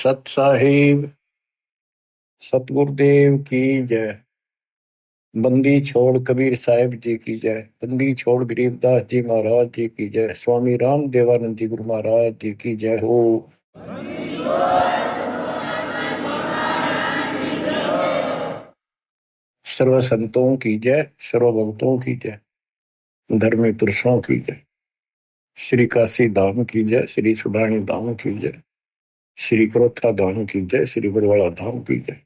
सत साहिब सतगुरुदेव की जय। बंदी छोड़ कबीर साहिब जी की जय। बंदी छोड़ गरीबदास जी महाराज जी की जय। स्वामी राम देवानंद जी गुरु महाराज जी की जय हो। सर्व संतों की जय, सर्व भक्तों की जय, धर्मी पुरुषों की जय। श्री काशी धाम की जय, श्री सुडानी धाम की जय, श्री क्रोथा धाम की जय, श्री बरवाड़ा धाम की जय।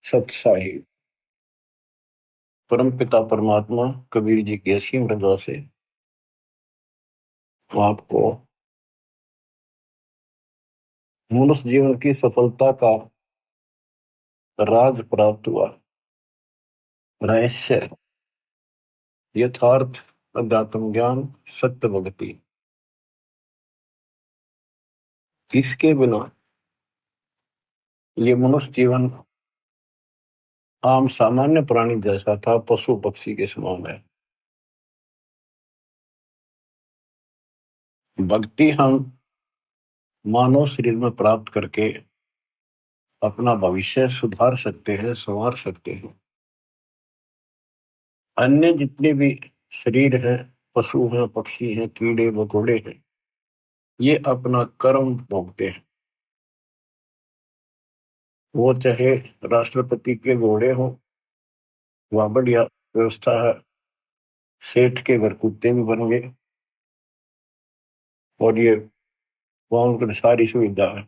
सत साहिब परम पिता परमात्मा कबीर जी की असीम रजा से आपको मनुष्य जीवन की सफलता का राज प्राप्त हुआ। रहस्य, यथार्थ, अध्यात्म ज्ञान, सत्य भक्ति। इसके बिना ये मनुष्य जीवन आम सामान्य प्राणी जैसा था, पशु पक्षी के समान है। भक्ति हम मानव शरीर में प्राप्त करके अपना भविष्य सुधार सकते हैं, संवार सकते हैं। अन्य जितने भी शरीर हैं, पशु हैं, पक्षी हैं, कीड़े मकोड़े हैं, ये अपना कर्म भोगते हैं। वो चाहे राष्ट्रपति के घोड़े हों, वहां बढ़िया व्यवस्था है, सेठ के घर कुत्ते भी बन गए और ये वहां उनकी सारी सुविधा है।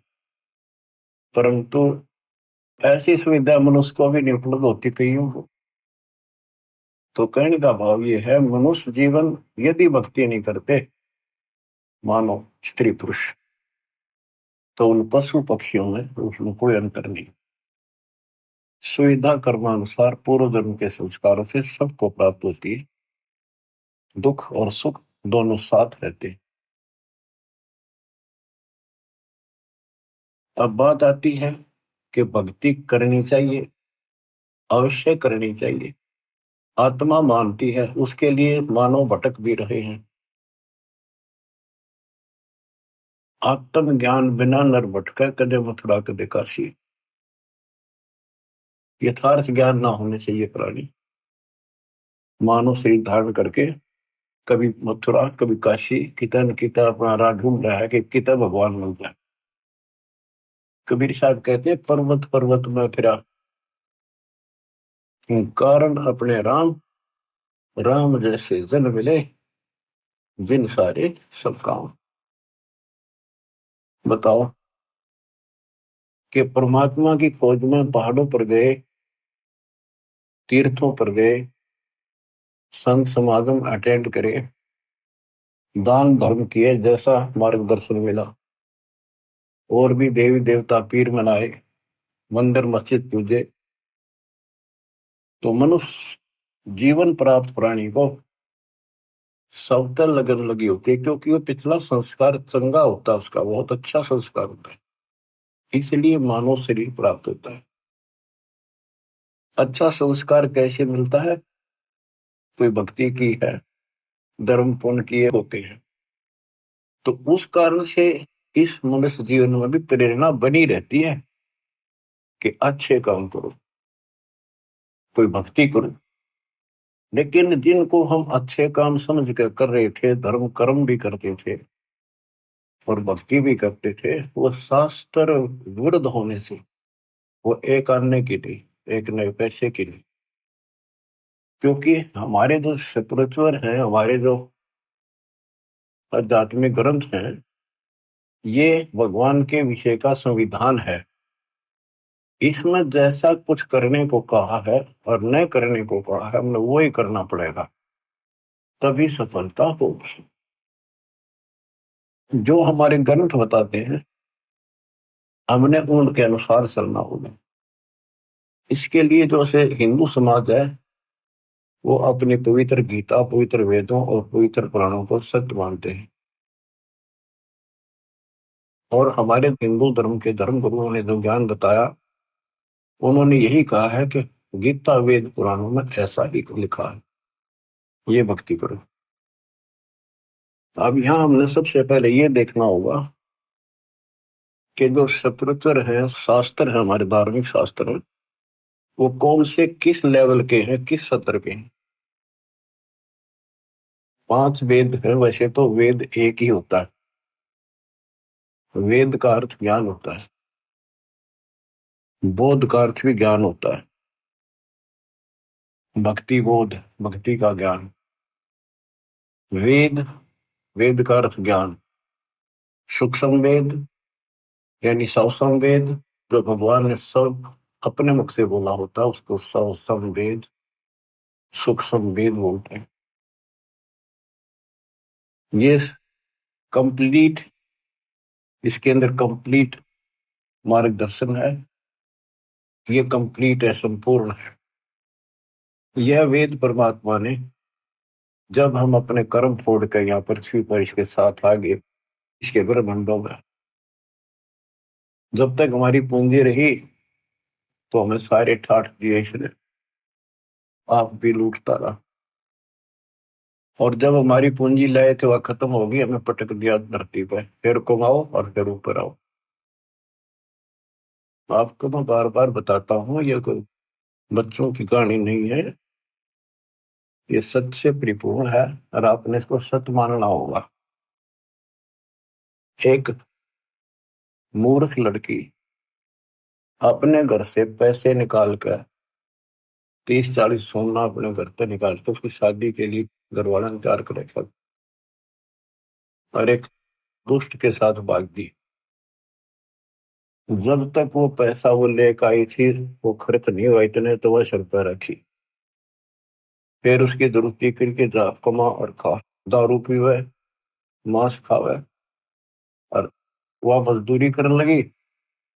परंतु ऐसी सुविधा मनुष्य को भी नहीं उपलब्ध होती कईयों को। तो कहने का भाव ये है, मनुष्य जीवन यदि भक्ति नहीं करते मानो स्त्री पुरुष, तो उन पशु पक्षियों में उसमें कोई अंतर नहीं। सुविधा कर्मानुसार पूर्व जन्म के संस्कारों से सबको प्राप्त होती है। दुख और सुख दोनों साथ रहते हैं। अब बात आती है कि भक्ति करनी चाहिए, अवश्य करनी चाहिए। आत्मा मानती है, उसके लिए मानव भटक भी रहे हैं। आत्म ज्ञान बिना नर भटका, कदे मथुरा कदे काशी। यथार्थ ज्ञान ना होने चाहिए प्राणी मानव शरीर धारण करके कभी मथुरा कभी काशी, किता न किता अपना राह ढूंढ रहा है कि किता भगवान मिल जाए। कबीर साहब कहते हैं, पर्वत पर्वत में फिरा, कारण अपने राम, राम जैसे जन मिले, जिन सारे सब काम। बताओ कि परमात्मा की खोज में पहाड़ों पर गए, तीर्थों पर गए, संत समागम अटेंड करे, दान धर्म किए, जैसा मार्गदर्शन मिला, और भी देवी देवता पीर मनाए, मंदिर मस्जिद पूजे, तो मनुष्य जीवन प्राप्त प्राणी को सबतर लगन लगी होती है, क्योंकि वो पिछला संस्कार चंगा होता है, उसका बहुत अच्छा संस्कार होता है, इसलिए मानव शरीर प्राप्त होता है। अच्छा संस्कार कैसे मिलता है? कोई भक्ति की है, धर्म पुण्य किए होते हैं, तो उस कारण से इस मनुष्य जीवन में भी प्रेरणा बनी रहती है कि अच्छे काम करो, कोई भक्ति करो। लेकिन जिनको हम अच्छे काम समझ कर रहे थे, धर्म कर्म भी करते थे और भक्ति भी करते थे, वो शास्त्र विरुद्ध होने से, वो एक आने की नहीं, एक नए पैसे की नहीं। क्योंकि हमारे जो स्पिरिचुअल हैं, हमारे जो आध्यात्मिक ग्रंथ हैं, ये भगवान के विषय का संविधान है। इसमें जैसा कुछ करने को कहा है और न करने को कहा है, हमने वो ही करना पड़ेगा, तभी सफलता होगी। जो हमारे ग्रंथ बताते हैं, हमने उनके अनुसार चलना होगा। इसके लिए जो से हिंदू समाज है, वो अपनी पवित्र गीता, पवित्र वेदों और पवित्र पुराणों को सत्य मानते हैं। और हमारे हिंदू धर्म के धर्म गुरुओं ने जो ज्ञान बताया, उन्होंने यही कहा है कि गीता वेद पुराणों में ऐसा ही लिखा है, ये भक्ति करो। अब यहां हमने सबसे पहले ये देखना होगा कि जो स्पिरिचुअल है, शास्त्र है, हमारे धार्मिक शास्त्र, वो कौन से किस लेवल के हैं, किस स्तर के हैं। 5 वेद है। वैसे तो वेद एक ही होता है। वेद का अर्थ ज्ञान होता है। बोध का अर्थ भी ज्ञान होता है। भक्ति बोध, भक्ति का ज्ञान। वेद, वेद का अर्थ ज्ञान। सूक्ष्म वेद यानी सौसम वेद, जो भगवान ने सब अपने मुख से बोला होता है, उसको सौसम वेद, सूक्ष्म वेद बोलते हैं। ये कंप्लीट, इसके अंदर कंप्लीट मार्गदर्शन है। ये कंप्लीट है, संपूर्ण है। यह वेद परमात्मा ने, जब हम अपने कर्म छोड़ कर यहाँ पृथ्वी पर इसके साथ आगे, इसके ब्रह्मांडों में, जब तक हमारी पूंजी रही तो हमें सारे ठाठ दिए इसने, आप भी लूटता रहा। और जब हमारी पूंजी लाए थे वह खत्म हो गई, हमें पटक दिया धरती पर, फिर कमाओ और फिर ऊपर आओ। आपको मैं बार बार बताता हूँ, ये कोई बच्चों की कहानी नहीं है, ये सच से परिपूर्ण है और आपने इसको सत्य मानना होगा। एक मूर्ख लड़की अपने घर से पैसे निकाल कर, 30-40 सोना अपने घर से निकाल कर उसकी शादी के लिए घर वाला ने तैयार कर रखा, और एक दुष्ट के साथ भाग दी। जब तक वो पैसा वो लेकर आई थी, वो खर्च नहीं हुआ इतने, तो वह सर पर रखी। फिर उसकी दुरुपति करके जा कमा और खा, दारू पीवे, मांस खावे, और वह मजदूरी करने लगी,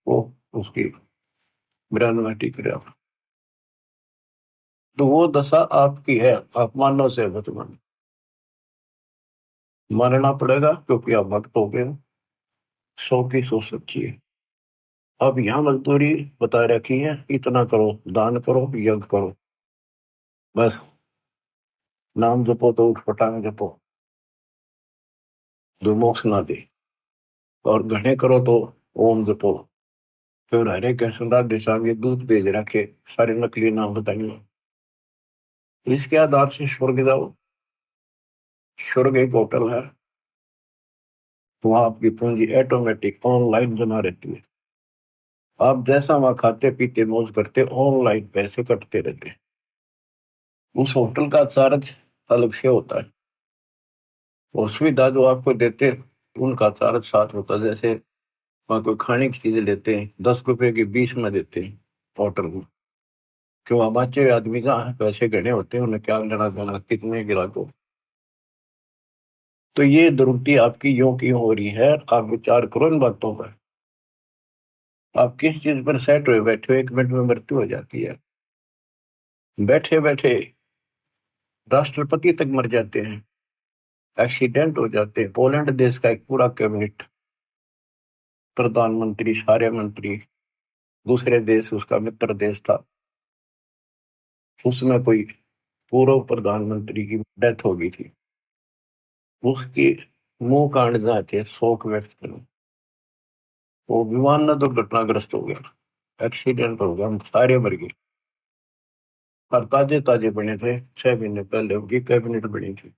वो उसकी बयानबाजी करे। तो वो दशा आपकी है, आप मानव से मत मान, मानना पड़ेगा क्योंकि आप भक्त हो गए हो। 100 की 100 सच्ची है। अब यहाँ मजदूरी बता रखी है, इतना करो, दान करो, यज्ञ करो, बस नाम जपो तो उठ पटांग जपो, जो मोक्ष ना दे। और घने करो तो ओम जपो। फिर हरे कृष्ण राधे श्याम ये दूध भेज रखे, सारे नकली नाम बताइए। इसके आधार से स्वर्ग जाओ। स्वर्ग एक होटल है, वहां आपकी पूंजी ऑटोमेटिक ऑनलाइन जमा रहती है। आप जैसा वहां खाते पीते मौज करते, ऑनलाइन पैसे कटते रहते हैं। उस होटल का चार्ज अलग से होता है, और सुविधा जो आपको देते हैं उनका चार्ज साथ होता है। जैसे वहां कोई खाने की चीजें लेते हैं, 10 रुपए की 20 में देते हैं होटल में। क्यों, हमारे आदमी जहाँ पैसे गणे होते हैं, उन्हें क्या लेना देना कितने गिराको। तो ये दुर्गति आपकी यूं की हो रही है, आप विचार करो इन बातों पर। आप किस चीज पर सेट हुए बैठे हो, 1 मिनट में मृत्यु हो जाती है। बैठे बैठे राष्ट्रपति तक मर जाते हैं, एक्सीडेंट हो जाते हैं। पोलैंड देश का एक पूरा कैबिनेट, प्रधानमंत्री, सारे मंत्री, दूसरे देश, उसका मित्र देश था, उसमें कोई पूर्व प्रधानमंत्री की डेथ हो गई थी। उसकी मुंह कांड जाए थे शोक व्यक्त करने। वो विमान में दुर्घटनाग्रस्त हो गया, एक्सीडेंट हो गया, हम सारे मर गए। और ताजे ताजे बने थे, 6 महीने पहले उनकी कैबिनेट बनी थी।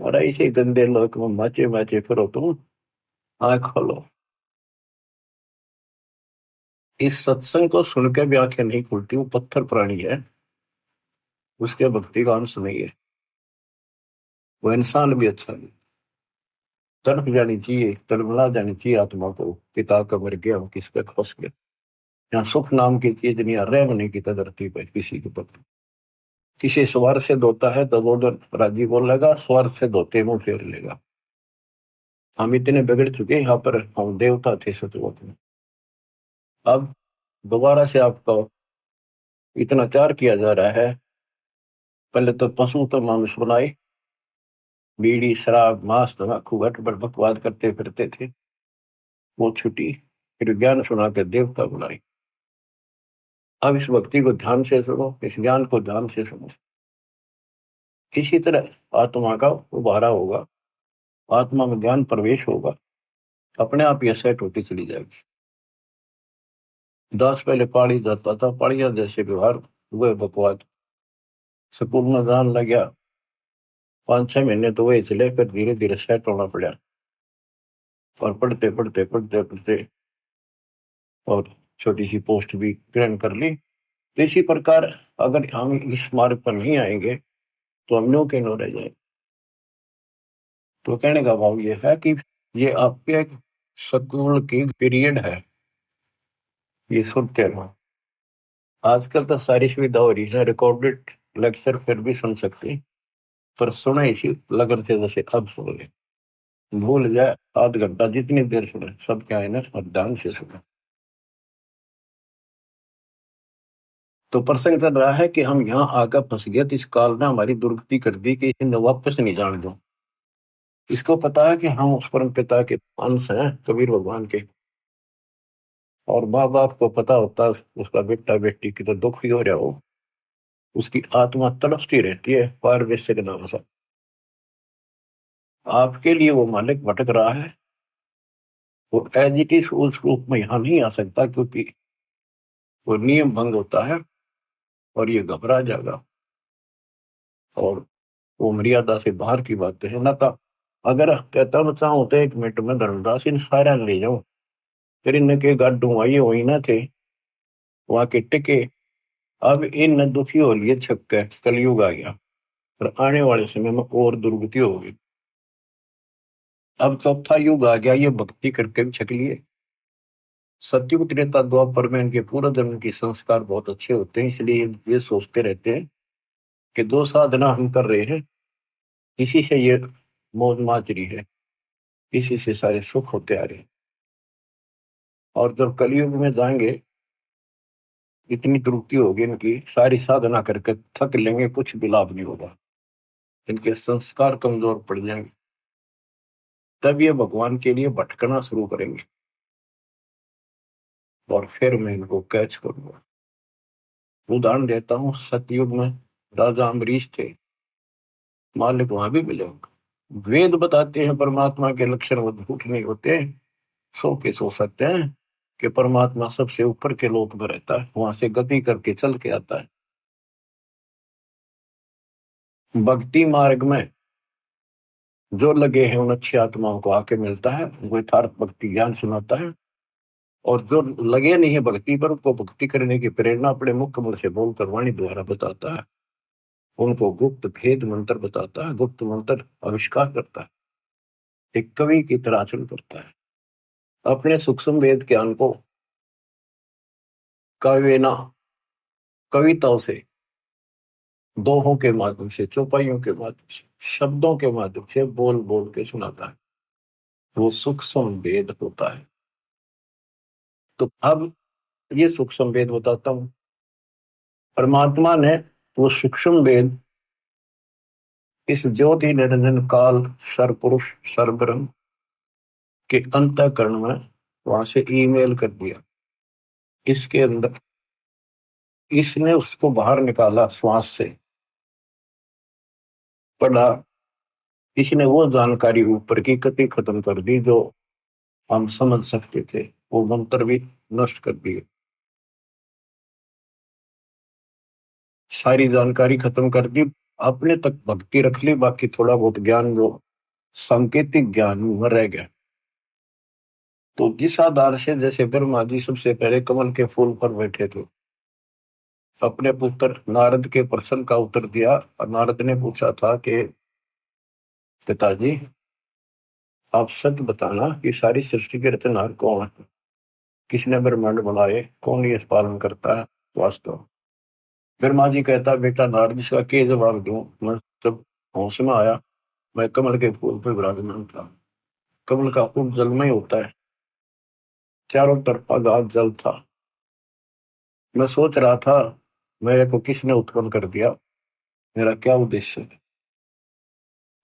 और ऐसे गंदे लोग में माचे माचे फिरो तुम, आंख खोलो। इस सत्संग को सुनकर भी आंखें नहीं खुलती, वो पत्थर प्राणी है, उसके भक्ति का अंश नहीं है। वो इंसान भी अच्छा नहीं, तड़प जानी चाहिए, तड़पला जानी चाहिए आत्मा को, पिता का मर गया, किस पे फंस गया। यहाँ सुख नाम की चीज नहीं, रह नहीं की धरती पर किसी के प्रति। किसी स्वर से धोता है तो वो राजी बोलेगा, स्वर से धोते मुंह फेर लेगा। हम इतने बिगड़ चुके, यहाँ पर हम देवता थे सतलोक में। अब दोबारा से आपको इतना प्यार किया जा रहा है। पहले तो पशु तो मानुष बनाए, बीड़ी शराब मांस तम्बाकू गटबड़ बकवाद करते फिरते थे, वो छुट्टी। फिर ज्ञान सुना के देवता बनाए। अब इस भक्ति को ध्यान से सुनो, इस ज्ञान को ध्यान से सुनो। इसी तरह आत्मा का उबारा होगा, आत्मा में ज्ञान प्रवेश होगा, अपने आप ये सेट होती चली जाएगी। दास पहले पहाड़ी जाता था, पहाड़िया जैसे व्यवहार हुए बकवाद, स्कूल में जान लग गया, 5-6 महीने तो वही चले, फिर धीरे धीरे सेट होना पड़ा, और पढ़ते पढ़ते पढ़ते पढ़ते और छोटी सी पोस्ट भी ग्रहण कर ली। तो इसी प्रकार अगर हम इस मार्ग पर नहीं आएंगे तो हम नो के नो रह जाएंगे। तो कहने का भाव ये है कि ये आपके एक स्कूल की पीरियड है, ये सुनते रहो। आजकल तो सारी सुविधा हो रही है, रिकॉर्डेड लेक्चर फिर भी सुन सकते, पर सुने इसी लगन से जैसे अब सुन ले, भूल जाए आध घंटा जितनी देर सुने, सब क्या है ना, और ध्यान से सुने। तो प्रसंग चल रहा है कि हम यहाँ आकर फंस गए, तो इस काल ने हमारी दुर्गति कर दी कि इन्हें वापस नहीं जाने दो। इसको पता है कि हम उस परम पिता के अंश हैं, कबीर भगवान के, और माँ बाप को पता होता है उसका बेटा बेटी की तो दुख ही हो रहा हो, उसकी आत्मा तड़पती रहती है पार वैसे के नाम से। आपके लिए वो मालिक भटक रहा है, वो एज इट इज उस रूप में यहाँ नहीं आ सकता, क्योंकि वो नियम भंग होता है और ये घबरा जाएगा, और वो मर्यादा से बाहर की बातें है ना। था अगर कहता मैं चाहूँ तो 1 मिनट में धर्मदास इन सारा ले जाऊं, फिर इनके गाड्डू वही वही ना थे, वहां के टिके। अब इन दुखी हो लिए छक्के, कलयुग आ गया, और आने वाले समय में और दुर्गति होगी। अब चौथा युग आ गया, ये भक्ति करके भी छक लिए। सतयुग त्रेता द्वापर में इनके पूर्व जन्म के संस्कार बहुत अच्छे होते हैं, इसलिए ये सोचते रहते हैं कि दो साधना हम कर रहे हैं, इसी से ये मौज माच रही है, इसी से सारे सुख होते आ रहे हैं। और जब कलयुग में जाएंगे, इतनी त्रुटि होगी इनकी, सारी साधना करके थक लेंगे, कुछ भी लाभ नहीं होगा, इनके संस्कार कमजोर पड़ जाएंगे। तब ये भगवान के लिए भटकना शुरू करेंगे, और फिर मैं इनको कैच करूंगा। उदाहरण देता हूँ, सतयुग में राजा अम्बरीश थे, मालिक वहां भी मिले होंगे। वेद बताते हैं परमात्मा के लक्षण वो झूठ नहीं होते, 100 के 100 सत्य हैं, कि परमात्मा सबसे ऊपर के लोक में रहता है, वहां से गति करके चल के आता है। भक्ति मार्ग में जो लगे हैं उन अच्छी आत्माओं को आके मिलता है, वो यथार्थ भक्ति ज्ञान सुनाता है। और जो लगे नहीं है भक्ति पर, उनको भक्ति करने की प्रेरणा अपने मुख्य मुख से बोलकर वाणी द्वारा बताता है, उनको गुप्त भेद मंत्र बताता है, गुप्त मंत्र आविष्कार करता है, एक कवि की तरह आचरण करता है। अपने सूक्ष्म वेद ज्ञान को काव्यना, कविताओं से, दोहों के माध्यम से, चौपाइयों के माध्यम से, शब्दों के माध्यम से बोल बोल के सुनाता है, वो सूक्ष्म वेद होता है। तो अब ये सूक्ष्म वेद बताता हूं, परमात्मा ने वो सूक्ष्म वेद इस ज्योति निरंजन काल सर्वपुरुष सर्वब्रह्म के अंतःकरण में वहां से ईमेल कर दिया, इसके अंदर इसने उसको बाहर निकाला, श्वास से पढ़ा, इसने वो जानकारी ऊपर की कति खत्म कर दी जो हम समझ सकते थे, वो मंत्र भी नष्ट कर दिए, सारी जानकारी खत्म कर दी, अपने तक भक्ति रख ली, बाकी थोड़ा बहुत ज्ञान जो सांकेतिक ज्ञान में रह गया। तो जिस आधार से, जैसे ब्रह्मा जी सबसे पहले कमल के फूल पर बैठे थे, अपने पुत्र नारद के प्रश्न का उत्तर दिया, और नारद ने पूछा था कि पिताजी आप सच बताना कि सारी सृष्टि के रचनहार कौन है, किसने ब्रह्मांड बनाए, कौन ये पालन करता है वास्तव। ब्रह्मा जी कहता, बेटा नारद इसका क्या जवाब दूं, मैं जब होश में आया, मैं कमल के फूल पर विराजमान था, कमल का फूल जलमय होता है, चारों तरफ अगाध जल था, मैं सोच रहा था मेरे को किसने उत्पन्न कर दिया, मेरा क्या उद्देश्य है।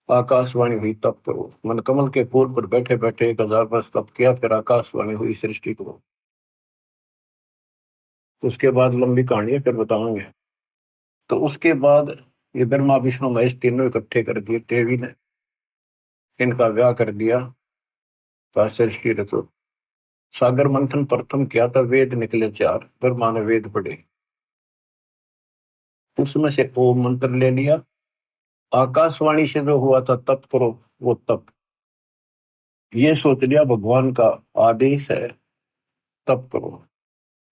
आकाशवाणी हुई तप करो, मन कमल के फूल पर बैठे बैठे 1000 वर्ष तप किया, फिर आकाशवाणी हुई सृष्टि करो। उसके बाद लंबी कहानी है, फिर बताऊंगे। तो उसके बाद ये ब्रह्मा विष्णु महेश तीनों इकट्ठे कर दिए, देवी ने इनका ब्याह कर दिया, पाश्चर्य श्री रचो सागर मंथन प्रथम किया था, वेद निकले 4, ब्रह्मा ने वेद पढ़े, उसमें से ओम मंत्र ले लिया। आकाशवाणी से जो हुआ था तप करो, वो तप, ये सोच लिया भगवान का आदेश है, तप करो।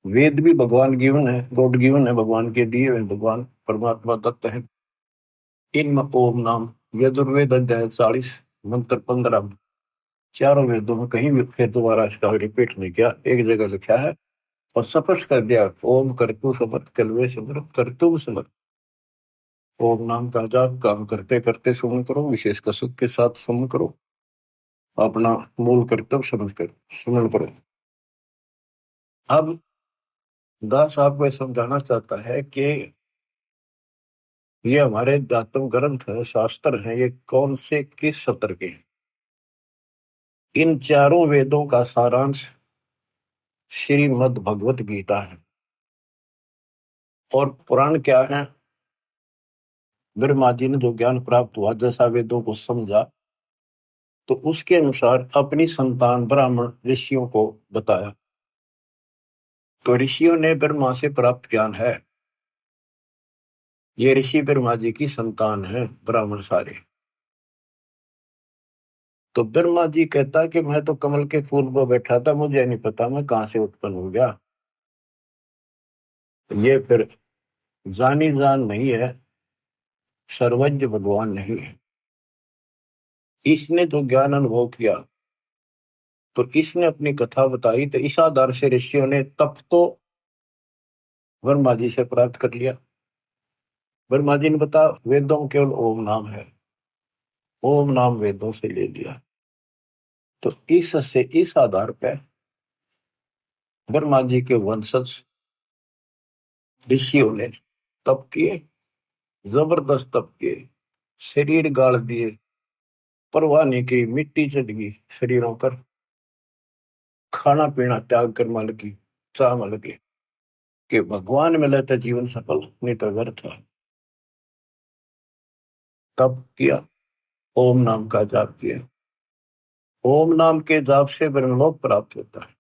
वेद भी भगवान गिवन है, गॉड गिवन है, भगवान के दिए हुए, भगवान परमात्मा दत्त है। इनमें ओम नाम, यजुर्वेद अध्याय 40 मंत्र 15, चारों वेदों में कहीं भी फिर दोबारा इसका रिपीट नहीं किया, एक जगह लिखा है और स्पष्ट कर दिया, ओम करतु समर्थ कलवे समर्थ करतु समर्थ। ओम नाम का जाप काम करते करते सुमन करो, विशेष कसक के साथ सुमन करो, अपना मूल कर्तव्य समझ कर सुमन करो। अब दास आपको समझाना चाहता है कि ये हमारे दातव ग्रंथ है, शास्त्र है, ये कौन से किस सत्र के हैं। इन चारों वेदों का सारांश श्रीमद् भगवत गीता है। और पुराण क्या है, ब्रह्मा जी ने जो ज्ञान प्राप्त हुआ, जैसा वेदों को समझा, तो उसके अनुसार अपनी संतान ब्राह्मण ऋषियों को बताया। तो ऋषियों ने ब्रह्मा से प्राप्त ज्ञान है, ये ऋषि ब्रह्मा जी की संतान है, ब्राह्मण सारे। तो ब्रह्मा जी कहता कि मैं तो कमल के फूल पर बैठा था, मुझे नहीं पता मैं कहां से उत्पन्न हो गया। ये फिर जानी जान नहीं है, सर्वज्ञ भगवान नहीं है। इसने जो ज्ञान अनुभव किया, तो इसने अपनी कथा बताई, तो इस आधार से ऋषियों ने तप तो ब्रह्मा जी से प्राप्त कर लिया। ब्रह्मा जी ने बता, वेदों में केवल ओम नाम है, ओम नाम वेदों से ले लिया। तो इससे इस आधार पर ब्रह्मा जी के वंशज ऋषियों ने तप किए, जबरदस्त तप किए, शरीर गाड़ दिए, परवाह नहीं की, मिट्टी चढ़ गई शरीरों पर, खाना पीना त्याग कर मन की चाह मन लगे कि भगवान मिले तो जीवन सफल, नहीं तो व्यर्थ है। तप किया, ओम नाम का जाप किया। ओम नाम के जाप से ब्रह्मलोक प्राप्त होता है।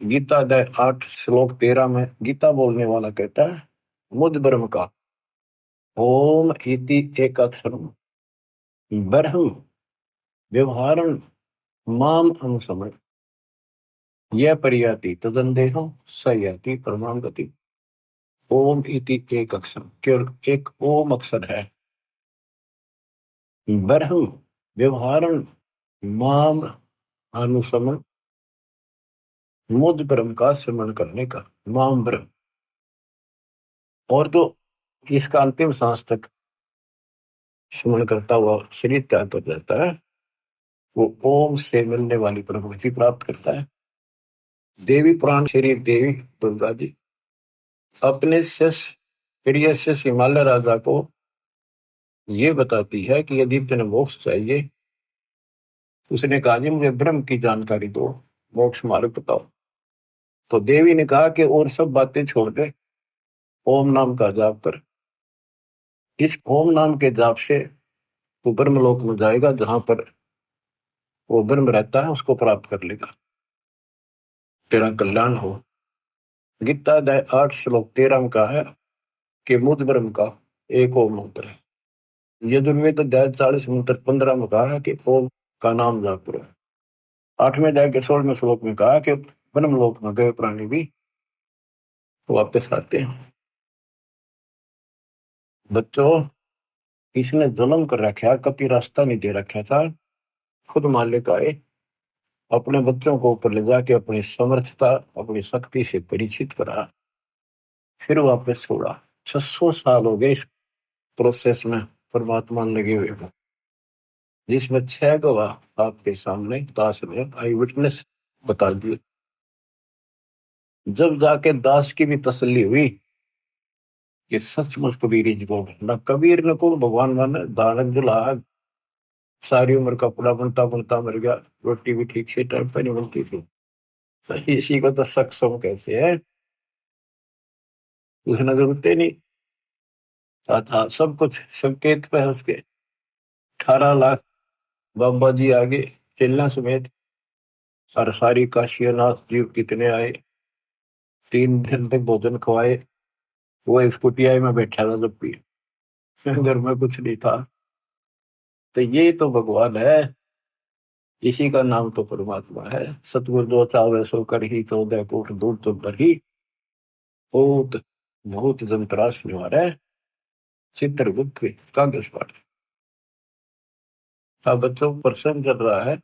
गीता अध्याय 8 श्लोक 13 में गीता बोलने वाला कहता है, मुझ ब्रह्म का ओम इति एक अक्षर ब्रह्म व्यवहारं माम अनुसमण यह परियाति तदंदेह स याति परमां गति। ओम इति एक अक्षर, केवल एक ओम अक्षर है। ब्रह्म व्यवहारं माम अनुसमण, मुझ ब्रह्म का स्मरण करने का, माम ब्रह्म। और जो इसका अंतिम सांस तक स्मरण करता हुआ शरीर त्याग कर जाता है, वो ओम से मिलने वाली प्रभुति प्राप्त करता है। देवी पुराण श्री देवी दुर्गा जी अपने शिष्य प्रिय शिष्य हिमालय राजा को ये बताती है कि यदि तुम्हें मोक्ष चाहिए, तो उसने कहा जी मुझे ब्रह्म की जानकारी दो, मोक्ष मार्ग बताओ। तो देवी ने कहा कि और सब बातें छोड़ दे, ओम नाम का जाप कर। इस ओम नाम के जाप से तू ब्रह्मलोक में जाएगा, जहां पर वो ब्रह्म रहता है उसको प्राप्त कर लेगा, तेरा कल्याण हो। गीता अध्याय 8 श्लोक 13 में कहा है कि मुझ ब्रह्म का एक ओम मंत्र है। यजुर्वेद अध्याय 40 मंत्र 15 में कहा है कि ओम का नाम जाप करो। 8वें अध्याय के 16वें श्लोक में कहा कि ब्रह्मलोक में गए प्राणी भी वापस आते हैं। बच्चों, इसने जुल्म कर रखा, कभी रास्ता नहीं दे रखा था। खुद मालिक आए, अपने बच्चों को ऊपर ले जाके अपनी समर्थता अपनी शक्ति से परिचित करा, फिर वापस छोड़ा। 600 साल हो गए इस प्रोसेस में परमात्मा लगे हुए को, जिसमें 6 गवाह आपके सामने दास ने आई विटनेस बता दिए। जब जाके दास की भी तसल्ली हुई कि सचमुच कबीर इज गॉड, न कबीर न को भगवान माने, दानक दुल्हा सारी उम्र कपड़ा बनता बनता मर गया, रोटी भी ठीक से टाइम पर नहीं बनती थी, तो इसी को तो सक्षम कहते हैं। उसने जरूरत ही नहीं था, सब कुछ संकेत पे है उसके। 18 लाख बाबा जी आगे चेला समेत और सारी काशीनाथ जी कितने आए, 3 दिन तक भोजन खवाए। वो एक कुटिया में बैठा था जब भी, घर में कुछ नहीं था। तो ये तो भगवान है, इसी का नाम तो परमात्मा है। सतगुरु जो चावे सो कर ही, 14 कोट दूर तो पर ही, भूत भूत जंत्रास निवारे, चित्रगुप्त कागज पाठ। अब बच्चों को प्रश्न चल रहा है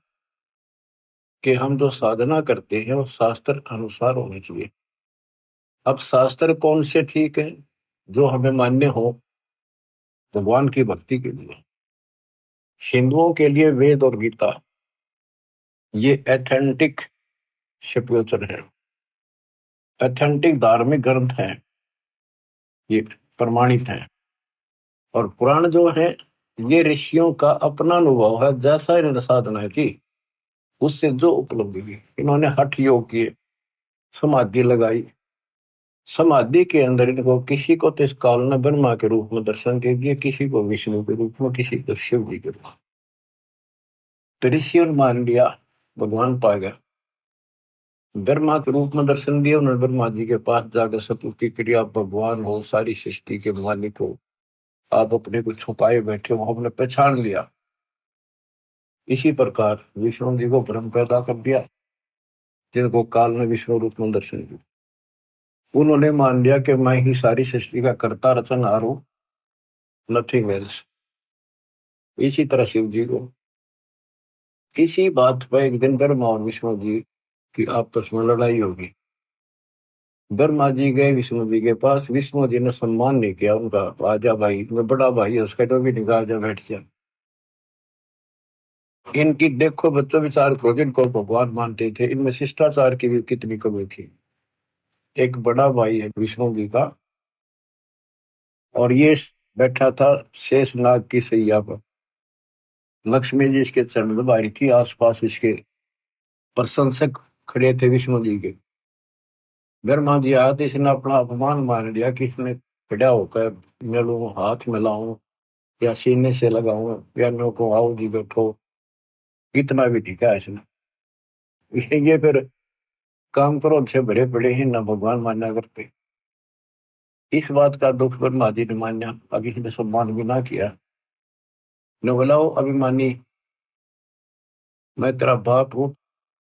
कि हम जो साधना करते हैं वो शास्त्र अनुसार होनी चाहिए। अब शास्त्र कौन से ठीक है? जो हमें मान्य हो भगवान की भक्ति के लिए। हिंदुओं के लिए वेद और गीता ये एथेंटिक शिवयोचन है, एथेंटिक धार्मिक ग्रंथ है, ये प्रमाणित है। और पुराण जो है ये ऋषियों का अपना अनुभव है, जैसा इन्होंने साधना की उससे जो उपलब्धि हुई। इन्होंने हठ योग किए, समाधि लगाई, समाधि के अंदर इनको किसी को तो इस काल ने ब्रह्मा के रूप में दर्शन दे दिए, किसी को विष्णु के रूप में, किसी को शिव जी के रूप में। तो ऋषियों ने मान लिया भगवान पा गया, ब्रह्मा के रूप में दर्शन दिया उन्होंने। ब्रह्मा जी के पास जाकर स्तुति करी, आप भगवान हो, सारी सृष्टि के मालिक हो, आप अपने को छुपाए बैठे हो, हमने पहचान लिया। इसी प्रकार विष्णु जी को ब्रह्म पैदा कर दिया, जिनको काल ने विष्णु रूप में दर्शन दिया। उन्होंने मान लिया कि मैं ही सारी सृष्टि का कर्ता रचनहार हूं, नथिंग एल्स। इसी तरह शिव जी को, इसी बात पर एक दिन ब्रह्मा और विष्णु जी की आपस में लड़ाई होगी। ब्रह्मा जी गए विष्णु जी के पास, विष्णु जी ने सम्मान नहीं किया उनका, आजा भाई, मैं बड़ा भाई है उसका, तो भी नहीं कहा आजा बैठ जा। इनकी देखो बच्चों विचार करो, जिनको भगवान मानते थे इनमें शिष्टाचार की भी कितनी कमी थी। एक बड़ा भाई है विष्णु जी का, और ये बैठा था शेषनाग की सैया पर, लक्ष्मी जी इसके चरण दबारी थी, आसपास इसके प्रशंसक खड़े थे विष्णु जी के। ब्रह्मा जी आया तो इसने अपना अपमान मान लिया कि इसने खड़ा होकर मिलूं, हाथ मिलाऊं या सीने से लगाऊं या नो को आओ जी बैठो, कितना भी दिखा इसने। ये फिर काम क्रोध से भरे पड़े ही ना भगवान मान्या करते। इस बात का दुख ब्रह्मा जी ने मान्या, अब इसने सम्मान भी ना किया। न बोला, अभिमानी, मैं तेरा बाप हूँ,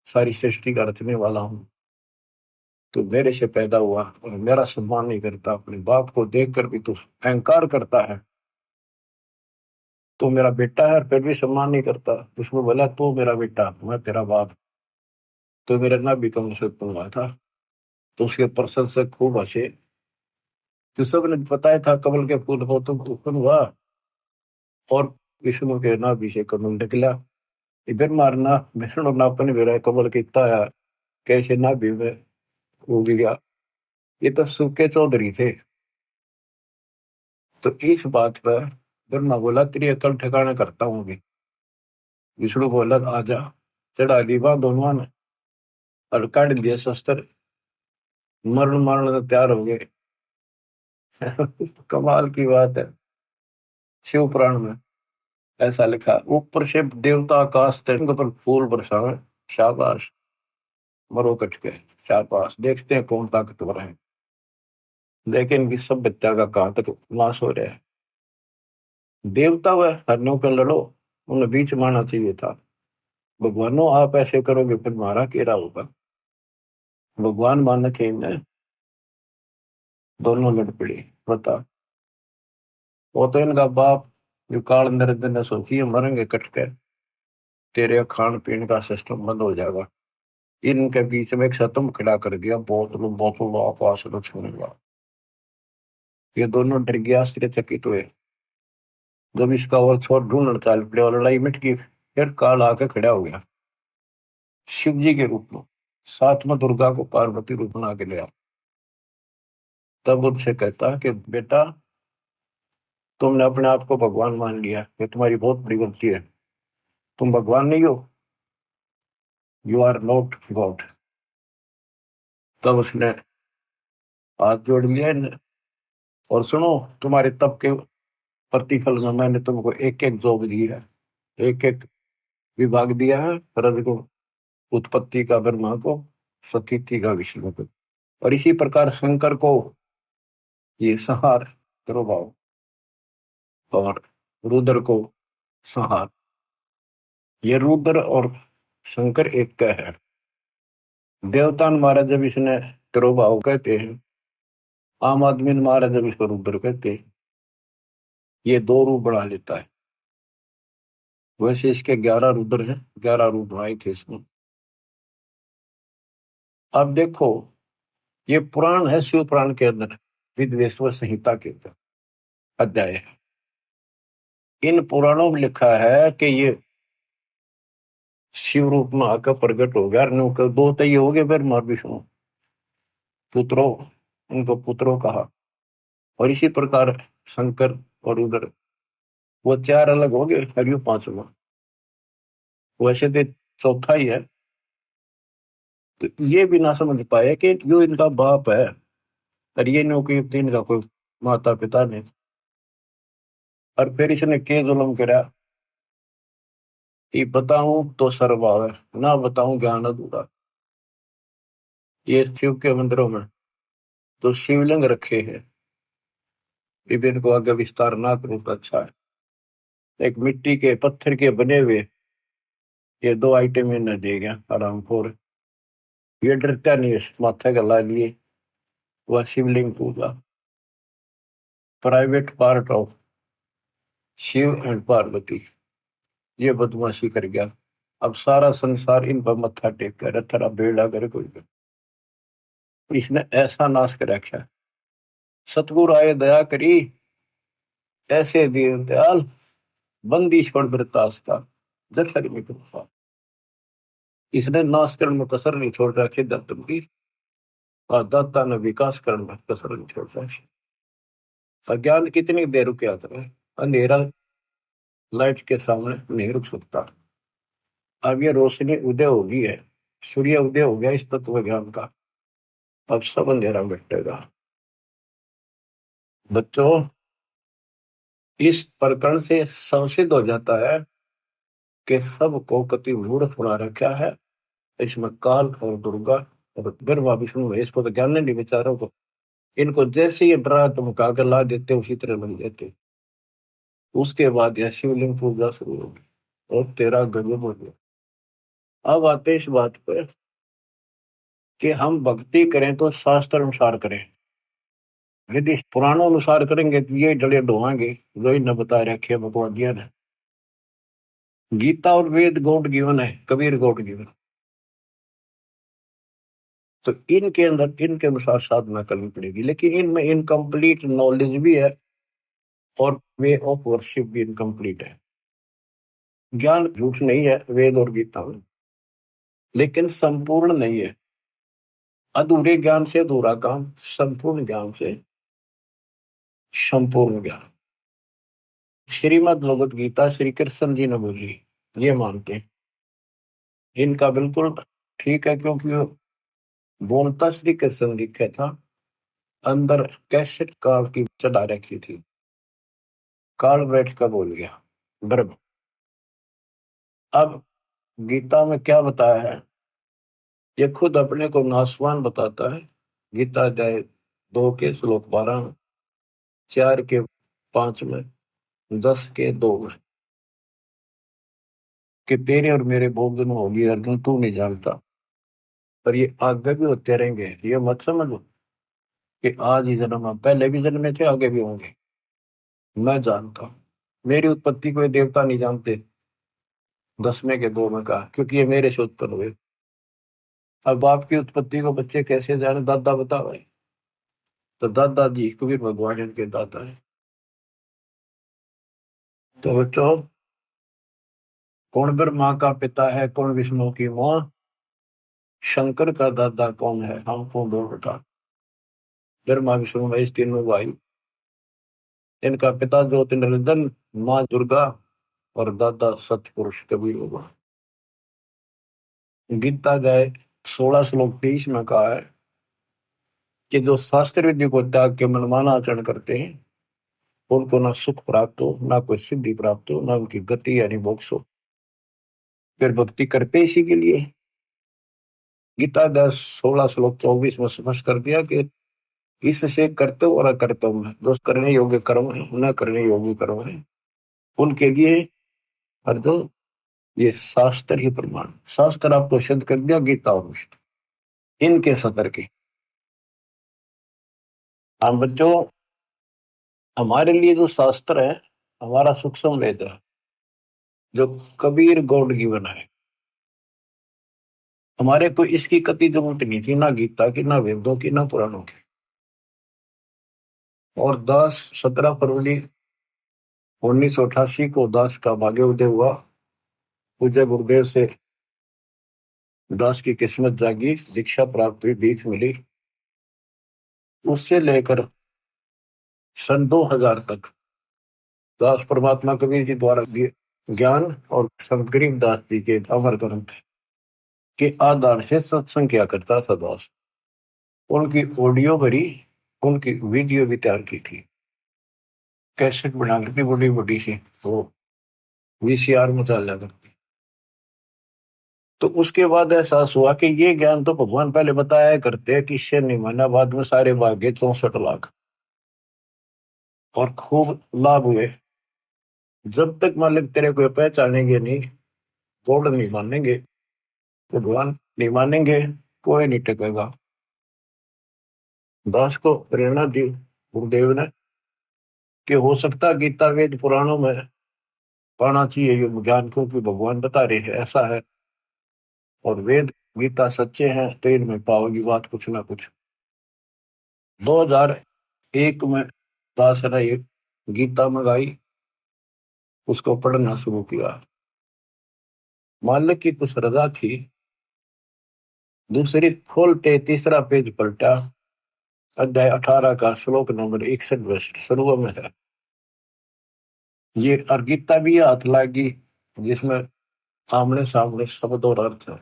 सारी सृष्टि का रचने वाला हूँ, तो मेरे से पैदा हुआ और मेरा सम्मान नहीं करता, अपने बाप को देखकर भी तू अहंकार करता है, तो मेरा बेटा है फिर भी सम्मान नहीं करता। उसमें बोला तू मेरा बेटा, मैं तेरा बाप, तो मेरा ना भी कम से उत्पन्न हुआ था। तो उसके प्रशंसक खूब हंसे, तो सबने बताया था कमल के फूल को तुम उत्पन्न हुआ, और विष्णु के नाभि से कमल निकला। इधर मारना विष्णु नापन मेरा कमल कितना है, कैसे नाभि में उग गया। ये तो सूखे चौधरी थे। तो इस बात पर ब्रह्मा बोला तेरी अकल ठिकाना करता हूँ अभी। विष्णु बोला आजा, चढ़ा ली बात दोनों ने और काट दिया शस्त्र, मरण मारने तैयार हो गए। कमाल की बात है, शिव पुराण में ऐसा लिखा, ऊपर से देवता आकाश तिरंग पर फूल बरसावे, शाबाश, मरो कट के, शाबाश, देखते हैं कौन ताकतवर है। लेकिन इनकी सब बच्चा का कहां तक नाश हो रहा है। देवता व हरणों का लड़ो, उन्हें बीच मारना चाहिए था। भगवानों आप ऐसे करोगे फिर मारा केरा होगा। भगवान मानना चाहिए ना, दोनों लड़ पड़े। बता, वो तो इनका बाप जो काल नरेंद्र ने सोची मरेंगे कट के, तेरे खान पीने का सिस्टम बंद हो जाएगा। इनके बीच में एक सतम खड़ा कर दिया, बोतल बोतल आकाश में छूने लगा। ये दोनों डर गया, आश्चर्यचकित हुए। जब इसका और छोर ढूंढना चाल पड़े और लड़ाई मिट गई, फिर काल आके खड़ा हो गया शिव जी के रूप में, साथ में दुर्गा को पार्वती रूप बना के लिया। तब उनसे कहता कि बेटा तुमने अपने आप को भगवान मान लिया, ये तुम्हारी बहुत बड़ी गलती है। तुम भगवान नहीं हो, यू आर नॉट गॉड। तब उसने हाथ जोड़ लिया और सुनो, तुम्हारे तप के प्रतिफल में मैंने तुमको एक एक जॉब दी है, एक एक विभाग दिया है, रजगुण उत्पत्ति का ब्रह्मा को, स्थिति का विष्णु को। और इसी प्रकार शंकर को ये संहार तिरुभाव, और रुद्र को संहार। ये रुद्र और शंकर एक का है। देवतान महाराज जब इसने तिरुभाव कहते हैं, आम आदमी महाराज जब इसको रुद्र कहते हैं, ये दो रूप बना लेता है। वैसे इसके 11 रुद्र हैं, 11 रूप बनाए थे इसमें। अब देखो, ये पुराण है, शिव पुराण के अंदर विद्वेश्वर संहिता के अंदर अध्याय है। इन पुराणों में लिखा है कि ये शिव रूप में आकर प्रकट हो गया। दो तो ये हो गए, फिर मार विष्णु पुत्रों, उनको पुत्रों कहा। और इसी प्रकार शंकर और रुद्र, वो 4 अलग हो गए, हरियो 5वां। वैसे तो चौथा ही है। तो ये भी ना समझ पाए कि जो इनका बाप है, और ये नौकी इनका कोई माता पिता ने, और फिर इसने के जुल्म करा। ये बताऊं तो सर्वभाव है, ना बताऊं ज्ञान अधूरा। ये शिव के मंदिरों में तो शिवलिंग रखे हैं, इनको आगे विस्तार ना करूं तो अच्छा है। एक मिट्टी के पत्थर के बने हुए ये 2 आइटम इन्हें दे गया आराम खोर। ये डरता नहीं है, माथे गला लिए वह शिवलिंग पूजा। Private part of Shiva and Parvati, ये बदमाशी कर गया। अब सारा संसार इन पर मत्था टेक कर थरा बेड़ा करे कोई। इसने ऐसा नाश कर रखा। सतगुरु आए दया करी, ऐसे दीन दयाल बंदी छोड़ वृतास का जठर में कृपा। इसने नाश करने में कसर नहीं छोड़ रखी दत्त की, और दाता ने विकास करने में कसर नहीं छोड़ रखी। अज्ञान कितनी देर रुक आता है, अंधेरा लाइट के सामने नहीं रुक सकता। अब ये रोशनी उदय होगी है, सूर्य उदय हो गया इस तत्व ज्ञान का। अब सब अंधेरा मिटेगा। बच्चों, इस प्रकरण से संसिद्ध हो जाता है कि सबको कति मूर्ख बना रखा है। इसमें काल और दुर्गा और ब्रह्मा विष्णु है, इसको तो ज्ञान नहीं बेचारों को। इनको जैसे ये डरा धमका कर ला देते उसी तरह लग देते। उसके बाद यह शिवलिंग पूजा शुरू होगी और तेरा गजब हो गया। अब आते इस बात पर कि हम भक्ति करें तो शास्त्र अनुसार करें। यदि पुराणों अनुसार करेंगे तो ये डले ढोएंगे जो इन्हें बता रखे भगवादिया ने। गीता और वेद गॉड गिवन है, कबीर गॉड गिवन। तो इनके अंदर इनके अनुसार साधना करनी पड़ेगी, लेकिन इनमें इनकम्प्लीट नॉलेज भी है और वे ऑफ वर्शिप भी इनकम्प्लीट है। ज्ञान झूठ नहीं है वेद और गीता में, लेकिन संपूर्ण नहीं है। अधूरे ज्ञान से अधूरा काम, संपूर्ण ज्ञान से संपूर्ण ज्ञान। श्रीमद् भगवद गीता श्री कृष्ण जी ने बोली, ये मानते हैं। इनका बिल्कुल ठीक है, क्योंकि वो बोलता श्री कृष्ण लिखा था, अंदर कैसेट काल की चढ़ा रखी थी। काल बैठ कर बोल गया ब्रह्म। अब गीता में क्या बताया है, ये खुद अपने को नासवान बताता है। गीता अध्याय 2 के श्लोक 12 में, 4 के 5 में, 10 के 2 में, कि तेरे और मेरे बहुत दिन होगी अर्जुन, तू नहीं जानता, पर ये आगे भी होते रहेंगे। ये मत समझो कि आज ही जन्म है, पहले भी जन्म में थे, आगे भी होंगे। मैं जानता हूं, मेरी उत्पत्ति को ये देवता नहीं जानते। 10वें के 2 में कहा, क्योंकि ये मेरे से उत्पन्न हुए। अब बाप की उत्पत्ति को बच्चे कैसे जाने, दादा बताओ भाई। तो दादाजी कबीर भगवान इनके दादा है। तो बच्चों, कौन ब्रह्मा का पिता है, कौन विष्णु की मां, शंकर का दादा कौन है, हमको दो बता। ब्रह्मा विष्णु महेश तीनों भाई। इनका पिता ज्योतिर्नंदन, मां दुर्गा, और दादा सतपुरुष कबीर भगवान। गीता अध्याय 16 श्लोक 23 में कहा है कि जो शास्त्र विधि को त्याग के मनमाना आचरण करते हैं, उनको ना सुख प्राप्त हो, ना कोई सिद्धि प्राप्त हो, ना उनकी गति यानी मोक्ष हो। फिर भक्ति करते इसी के लिए। गीता 10, 16 श्लोक 24 में स्पष्ट कर दिया कि इससे करते और अकर्तव्य में जो करने योग्य कर्म है, न करने योग्य कर्म है, उनके लिए अर्जुन ये शास्त्र ही प्रमाण। शास्त्र आपको सिद्ध कर दिया, गीता और विष्णु इनके सतर के। हम बच्चों, हमारे लिए जो शास्त्र है हमारा सूक्ष्म वेद है, जो कबीर गॉड गिवन है। हमारे को इसकी कति जरूरत नहीं थी, ना गीता की, ना वेदों की, ना पुराणों की। और 17 फरवरी 1988 को दास का भाग्य उदय हुआ। पूज्य गुरुदेव से दास की किस्मत जागी, दीक्षा प्राप्त हुई, दीख मिली। उससे लेकर सन 2000 तक दास परमात्मा कबीर जी द्वारा दिए ज्ञान और संत गरीबदास जी के अमर ग्रंथ के आधार से सत्संग किया करता था दास। उनकी ऑडियो भरी, उनकी वीडियो भी तैयार की थी, कैसेट बना करके बड़ी बड़ी सी, वो वीसीआर में चल करती। तो उसके बाद एहसास हुआ कि ये ज्ञान तो भगवान पहले बताया करते हैं, किससे नहीं माना, बाद में सारे भाग्य 64 लाख और खूब लाभ हुए। जब तक मालिक तेरे को पहचानेंगे नहीं, गॉड नहीं मानेंगे, भगवान नहीं मानेंगे, कोई नहीं टिकेगा। दास को प्रेरणा दी गुरुदेव ने कि हो सकता गीता वेद पुराणों में पाना चाहिए ये ज्ञान को, कि भगवान बता रहे हैं ऐसा है, और वेद गीता सच्चे हैं तो इनमें पाओगी बात कुछ ना कुछ। 2001 में दास ने ये गीता मंगाई, उसको पढ़ना शुरू किया। मालिक की कुछ रजा थी, दूसरी खोलते तीसरा पेज पलटा, अध्याय 18 का श्लोक नंबर 61 शुरू में है। ये और गीता भी हाथ लागी, जिसमें आमने सामने शब्द और अर्थ है।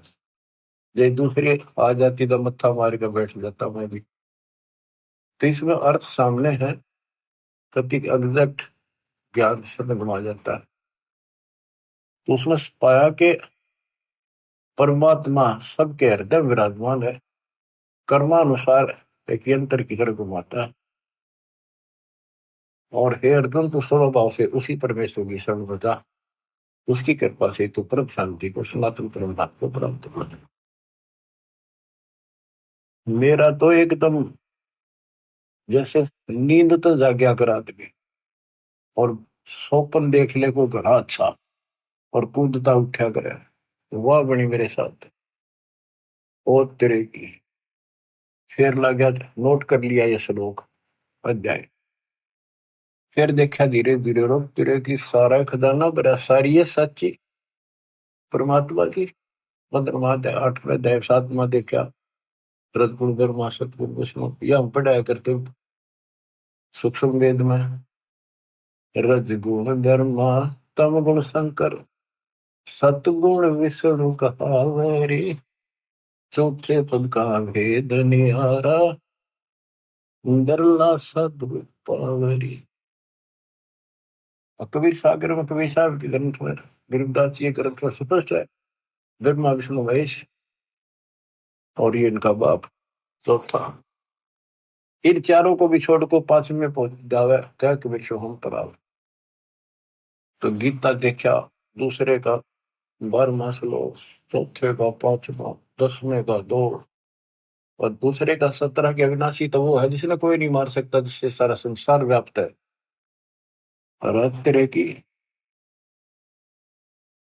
ये दूसरी आ जाती तो मत्था मार के बैठ जाता मैं भी। तो इसमें अर्थ सामने है, प्रतीक एग्जैक्ट ज्ञान समझ में आ जाता है। तो उसमें पाया कि परमात्मा सबके हृदय विराजमान है, कर्मानुसार एक यंत्र की तरह घुमाता है। और हे अर्जुन, तो स्वभाव से उसी परमेश्वर की शरण में जा, उसकी कृपा से तो परम शांति को, सनातन परम धाम को प्राप्त कर। मेरा तो एकदम जैसे नींद तो जाग्या कर आदमी, और सोपन देख ले को घना अच्छा, और कूदता उठा करे, वह बनी मेरे साथ। ओ तेरे की, फिर लगा नोट कर लिया ये श्लोक अध्याय। फिर देखा धीरे धीरे रो तेरे की सारा खजाना बड़ा सारी है सच्ची परमात्मा की। 15वां 8वां अध्याय 7वां देखा, रजगुण ब्रह्मा सतगुण विष्णु, यह हम पढ़ाया करते सूक्ष्म वेद में। रजगुण ब्रह्मा तम गुण शंकर, सतगुण विष्णु कहावरी, चौथे पद का भेद निहारा, डरला सदगुण पावरी। और कबीर सागर में, कबीर साहब के ग्रंथ में, गरीबदास जी के ग्रंथ में स्पष्ट है, ब्रह्मा विष्णु महेश और ये इनका बाप चौथा। इन चारों को भी छोड़ को 5वें में पहुंच जावे, क्या कबीर शो हम तराव। तो गीता देखा, दूसरे का 12वां श्लोक, चौथे का 5वां, 10वें का 2, और दूसरे का 17 के अविनाशी तो वो है जिसने कोई नहीं मार सकता, जिससे सारा संसार व्याप्त है। और तेरे की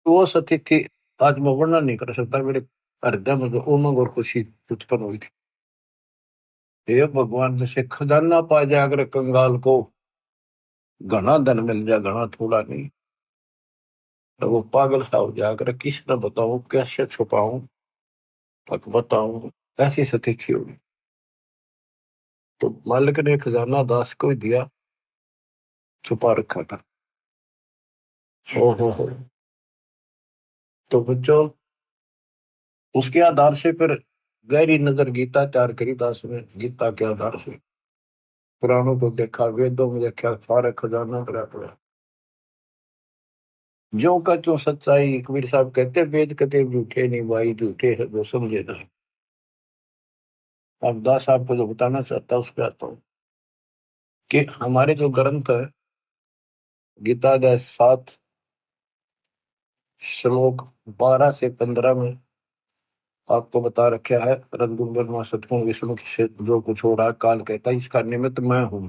वो सतिथि आज मैं वर्णन नहीं कर सकता, मेरे हृदय में जो उमंग और खुशी उत्पन्न हुई थी। हे भगवान, जैसे खजाना पा जाए अगर कंगाल को, घना धन मिल जाए, घना थोड़ा नहीं, तो वो पागल सा हो जाकर किस न बताऊं, कैसे छुपाऊं, तक बताऊं, ऐसी स्थिति होगी। तो मालिक ने खजाना दास को ही दिया, छुपा रखा था। हो। तो बच्चों, उसके आधार से फिर गहरी नजर गीता तैयार करी दास ने। गीता के आधार से पुराणों को देखा, वेदों में देखा, सारे खजाना भरा पड़ा। ज्यों का त्यों सच्चाई। कबीर साहब कहते हैं, वेद कते झूठे नहीं भाई, झूठे है जो समझे ना। अब दास साहब को जो बताना चाहता हूँ उस पर आता हूँ कि हमारे जो ग्रंथ है, गीता अध्याय 7 श्लोक 12 से 15 में आपको बता रखा है, रघुबर सतगुण विष्णु से जो कुछ हो रहा, काल कहता है इसका निमित्त मैं हूं,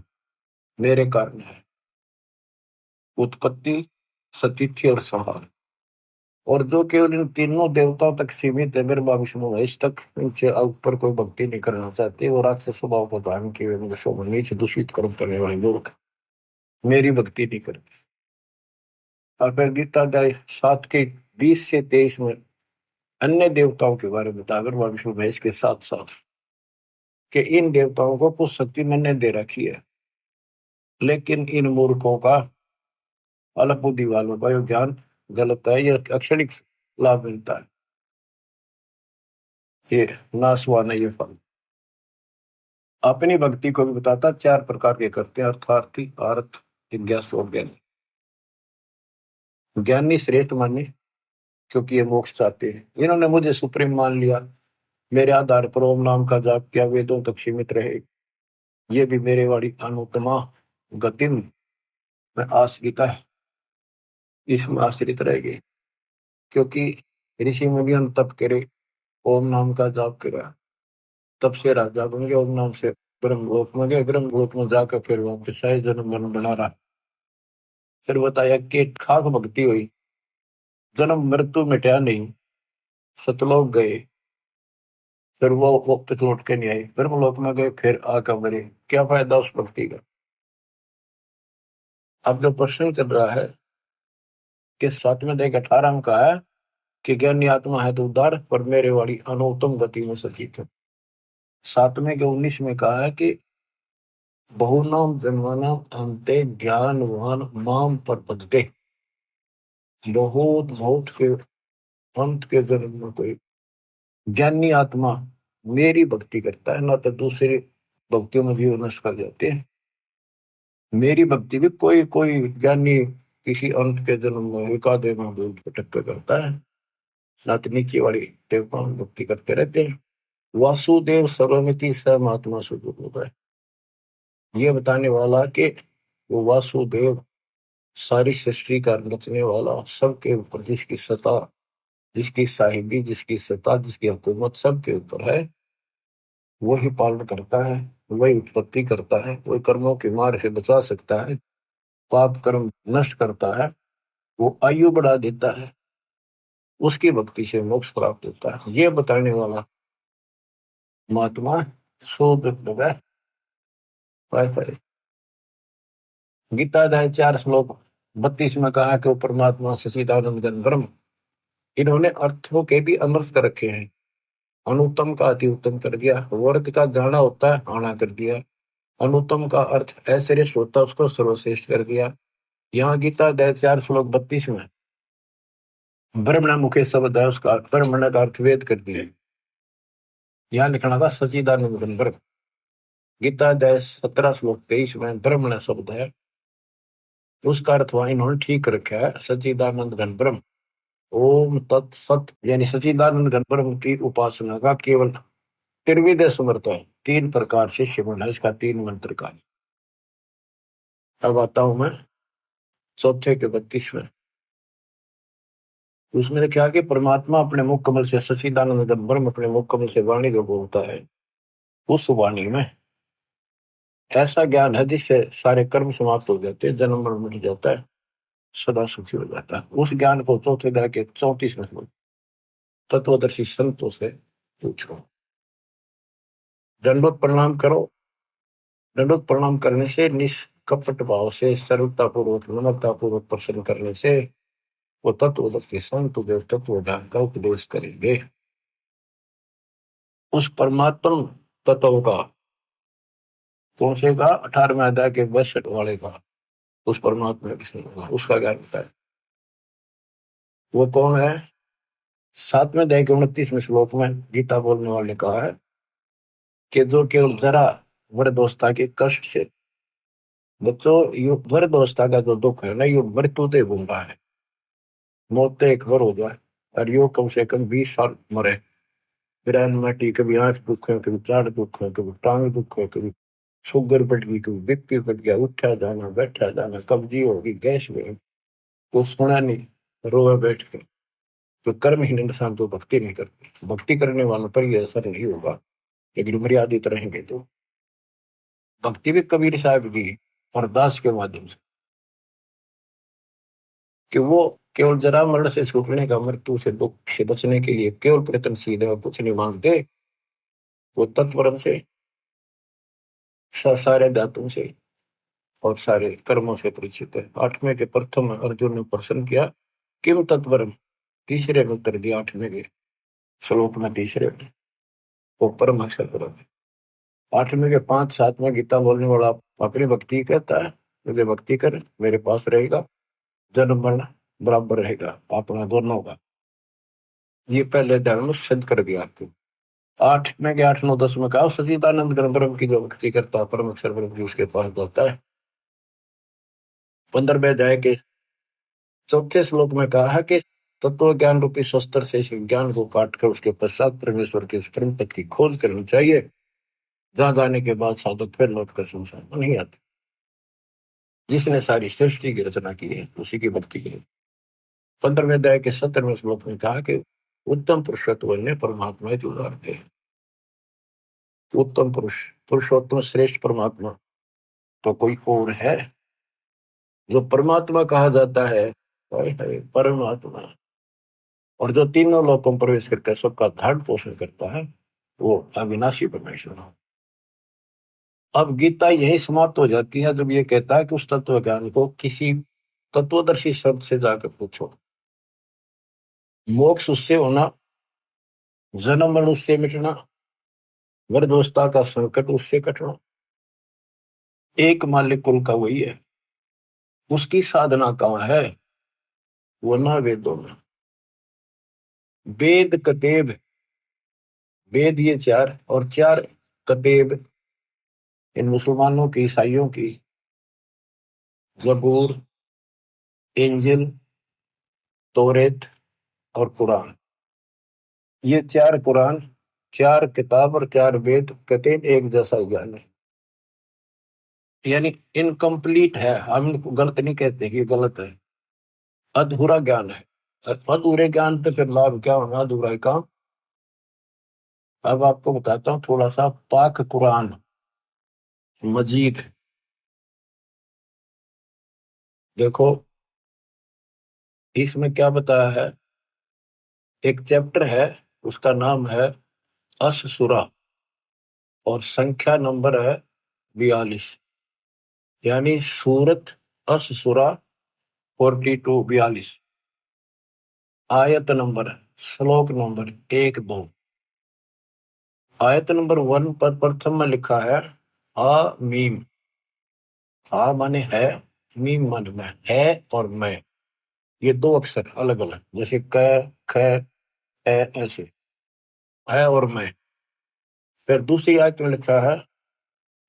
मेरे कारण है उत्पत्ति, सतिथि और संहार। और जो केवल इन तीनों देवताओं तक सीमित है, ब्रह्मा विष्णु महेश तक, इनसे ऊपर कोई भक्ति नहीं करना चाहते, वो राक्षस स्वभाव को धारण किए हुए नीच दूषित कर्म करने वाले लोग मेरी भक्ति नहीं करते। और फिर गीता अध्याय 7 के 20 से 23 में अन्य देवताओं के बारे में बता, ब्रह्मा विष्णु महेश के साथ साथ कि इन देवताओं को कुछ शक्ति मैंने दे रखी है, लेकिन इन मूर्खों का, अल्प बुद्धि वालों का ये ज्ञान गलत है, ये अक्षणिक लाभ मिलता है, ये नाशवान है ये फल। अपनी भक्ति को भी बताता, 4 प्रकार के करते हैं, अर्थार्थी, अर्थ, जिज्ञासु और ज्ञानी। ज्ञानी श्रेष्ठ माने क्योंकि ये मोक्ष चाहते हैं, इन्होंने मुझे सुप्रीम मान लिया, मेरे आधार पर ओम नाम का जाप किया, वेदों तक सीमित रहे, ये भी मेरे वाली अनुपमा गति में आश्रित है, इसमें आश्रित रहेगी। क्योंकि ऋषि मुनि तप करे, ओम नाम का जाप करा, तब से राजा बन गए, ओम नाम से ब्रह्मलोक में गए, ब्रह्मलोक में जाकर फिर वहां पे सह जन्म मन बना रहा। फिर बताया कि खाक भक्ति हुई, जन्म मृत्यु मिटा नहीं, सतलोक गए, फिर वो वापस लौट के नहीं आई, ब्रह्मलोक में गए, फिर आकर मरे, क्या फायदा उस भक्ति का। अब जो प्रश्न चल रहा है कि 7वें अध्याय 18 में कहा है कि ज्ञानी आत्मा है तो उदार, पर मेरे वाली अनुत्तम गति में सचित है। 7वें के 19 में कहा है कि बहुनाम जन्मनाम अंते ज्ञानवान माम प्रपद्यते, बहुत बहुत के अंत के जन्म में कोई ज्ञानी आत्मा मेरी भक्ति करता है, ना तो दूसरी भक्तियों में जीव नष्ट कर जाते हैं। मेरी भक्ति भी कोई कोई ज्ञानी किसी अंत के जन्म में एकादे में भटक कर करता है, ना तो नीचे वाली देवताओं में भक्ति करते रहते हैं। वासुदेव सर्वमिति स महात्मा स्वरूप होता है, ये बताने वाला कि वो वासुदेव सारी सृष्टि का रचने वाला, सबके ऊपर जिसकी सत्ता, जिसकी साहिबी, जिसकी सत्ता, जिसकी हुकूमत सबके ऊपर है, वही पालन करता है, वही उत्पत्ति करता है, वही कर्मों की मार से बचा सकता है, पाप कर्म नष्ट करता है, वो आयु बढ़ा देता है, उसकी भक्ति से मोक्ष प्राप्त होता है, ये बताने वाला महात्मा शोध गीता अध्याय 4 श्लोक 32 में कहा कि वो परमात्मा सच्चिदानंद घन ब्रह्म। इन्होंने अर्थों के भी अनर्थ कर रखे हैं, अनुत्तम का अति उत्तम कर दिया, वर्ग का जाना होता है आना कर दिया, अनुत्तम का अर्थ अश्रेष्ठ होता है उसको सर्वश्रेष्ठ कर दिया। यहाँ गीता अध्याय 4 श्लोक 32 में ब्रह्मण मुखे शब्द है, उसका ब्रह्मण का अर्थ वेद कर दिया, यहाँ लिखना था सच्चिदानंद घन ब्रह्म। गीता अध्याय 17 श्लोक 23 में ब्रह्मण शब्द है, उसका अर्थ वहां इन्होंने ठीक रखा है, सच्चिदानंद घन ब्रह्म। ओम तत्सत यानी सच्चिदानंद घन ब्रह्म की उपासना का केवल त्रिविध समर्थ है, 3 प्रकार से शिवण है इसका, 3 मंत्र का। अब आता हूं मैं चौथे के 32 में, उसमें क्या कि परमात्मा अपने मुख कमल से, सच्चिदानंद ब्रह्म अपने मुख कमल से वाणी जो बोलता है, उस वाणी में ऐसा ज्ञान है जिससे सारे कर्म समाप्त हो जाते हैं, जन्म मरण मिट जाता है, सदा सुखी हो जाता है। उस ज्ञान को चौथे अध्याय के 34 में तत्वदर्शी संतों से पूछो, दंडोत प्रणाम करो। दंडोत प्रणाम करने से, निष्कपट भाव से, सरलता पूर्वक, नम्रता पूर्वक प्रसन्न करने से वो तत्वदर्शी संत जो तत्व ज्ञान का उपदेश करेंगे। उस परमात्मा तत्व का, कौन से का, 18वें अध्याय के 62 वाले का, उस परमात्मा किसने होगा उसका ज्ञान होता है। वो कौन है? 7वें अध्याय के 29वें श्लोक में गीता बोलने वाले ने कहा है कि जो केवल जरा वृद्धावस्था के कष्ट से, बच्चों, वृद्धावस्था का जो दुख है ना, ये मृत्यु दे घूमता है, मौत तो एक बार हो जाए, और यो कम से कम 20 साल मरे, फिर एनमाटी, कभी आंख दुख है, कभी चार दुख है, कभी टांग दुख है, कभी शुगर बढ़ गई, कभी बीपी बढ़ गया, उठा जाना बैठा जाना, कब्जी होगी, गैस में, वो सुना नहीं, रोए बैठ के। तो कर्महीन इंसान तो भक्ति नहीं करते, भक्ति करने वालों पर ये असर नहीं होगा, लेकिन मर्यादित रहेंगे तो। भक्ति भी कबीर साहब की अरदास के माध्यम से, कि वो केवल जरा मरण से छूटने का, मृत्यु से दुख से बचने के लिए केवल प्रयत्नशील है और कुछ नहीं मांगते। वो तत्परम से, सारे धातुओं से और सारे कर्मों से परिचित है। आठवें के प्रथम अर्जुन ने प्रश्न किया, किम तत्परम, तीसरे में उत्तर दिया, आठवें के श्लोक में तीसरे में, वो परम अक्षर परम है। आठवें के 5-7 में गीता बोलने वाला अपनी भक्ति कहता है, मुझे भक्ति कर मेरे पास रहेगा, जन्म मरण बराबर रहेगा अपना दोनों का। ये पहले ध्यान में सिद्ध कर दिया आपको। 8 में के 8, 9, 10 में कहा, सचिदानंद घन ब्रह्म की जो भक्ति करता है, परम अक्षर ब्रह्म जी उसके पास जाता है। 15वें अध्याय के चौथे श्लोक में कहा है कि तत्व ज्ञान रूपी शस्त्र से इस ज्ञान को काट कर उसके पश्चात परमेश्वर के परम पद की खोज करनी चाहिए, जहां जाने के बाद साधक फिर लौट कर संसार में नहीं आते। जिसने सारी सृष्टि की रचना की है उसी की भक्ति की। 15वें अध्याय के 17वें श्लोक में कहा कि उत्तम पुरुषत्व ने परमात्मा के उदाहरण थे। उत्तम पुरुष, पुरुषोत्तम श्रेष्ठ परमात्मा तो कोई और है? जो परमात्मा कहा जाता है, परमात्मा, और जो तीनों लोकों में प्रवेश करके सबका धारण पोषण करता है, वो अविनाशी परमेश्वर है। अब गीता यही समाप्त हो जाती है जब ये कहता है कि उस तत्व ज्ञान को किसी तत्वदर्शी शब्द से जाकर पूछो। मोक्ष उससे होना, जन्म मरण उससे मिटना, वृद्धावस्था का संकट उससे कटना, एक मालिक कुल का वही है। उसकी साधना कहाँ है? वो ना वेदों में। वेद कतेब, वेद ये 4 और 4 कतेब इन मुसलमानों की, ईसाइयों की, जबूर, इंजिल, तौरेत और कुरान। ये 4 कुरान, 4 किताब और 4 वेद कतेब एक जैसा ज्ञान है, यानी इनकम्प्लीट है। हम इनको गलत नहीं कहते कि गलत है, अधूरा ज्ञान है। अधूरे ज्ञान तो फिर लाभ क्या होगा, अधूरा ही काम। अब आपको बताता हूँ थोड़ा सा पाक कुरान मजीद। देखो इसमें क्या बताया है, एक चैप्टर है, उसका नाम है अश-सूरा, और संख्या नंबर है 42, यानी सूरत अश-सूरा 42, 42। आयत नंबर, श्लोक नंबर 1-2। आयत नंबर 1 पर प्रथम में लिखा है आ मीम। आ माने है, मीम माने मैं, है और मैं, ये 2 अक्षर अलग अलग, जैसे क, ख, ए, ऐसे है और मैं। फिर दूसरी आयत में लिखा है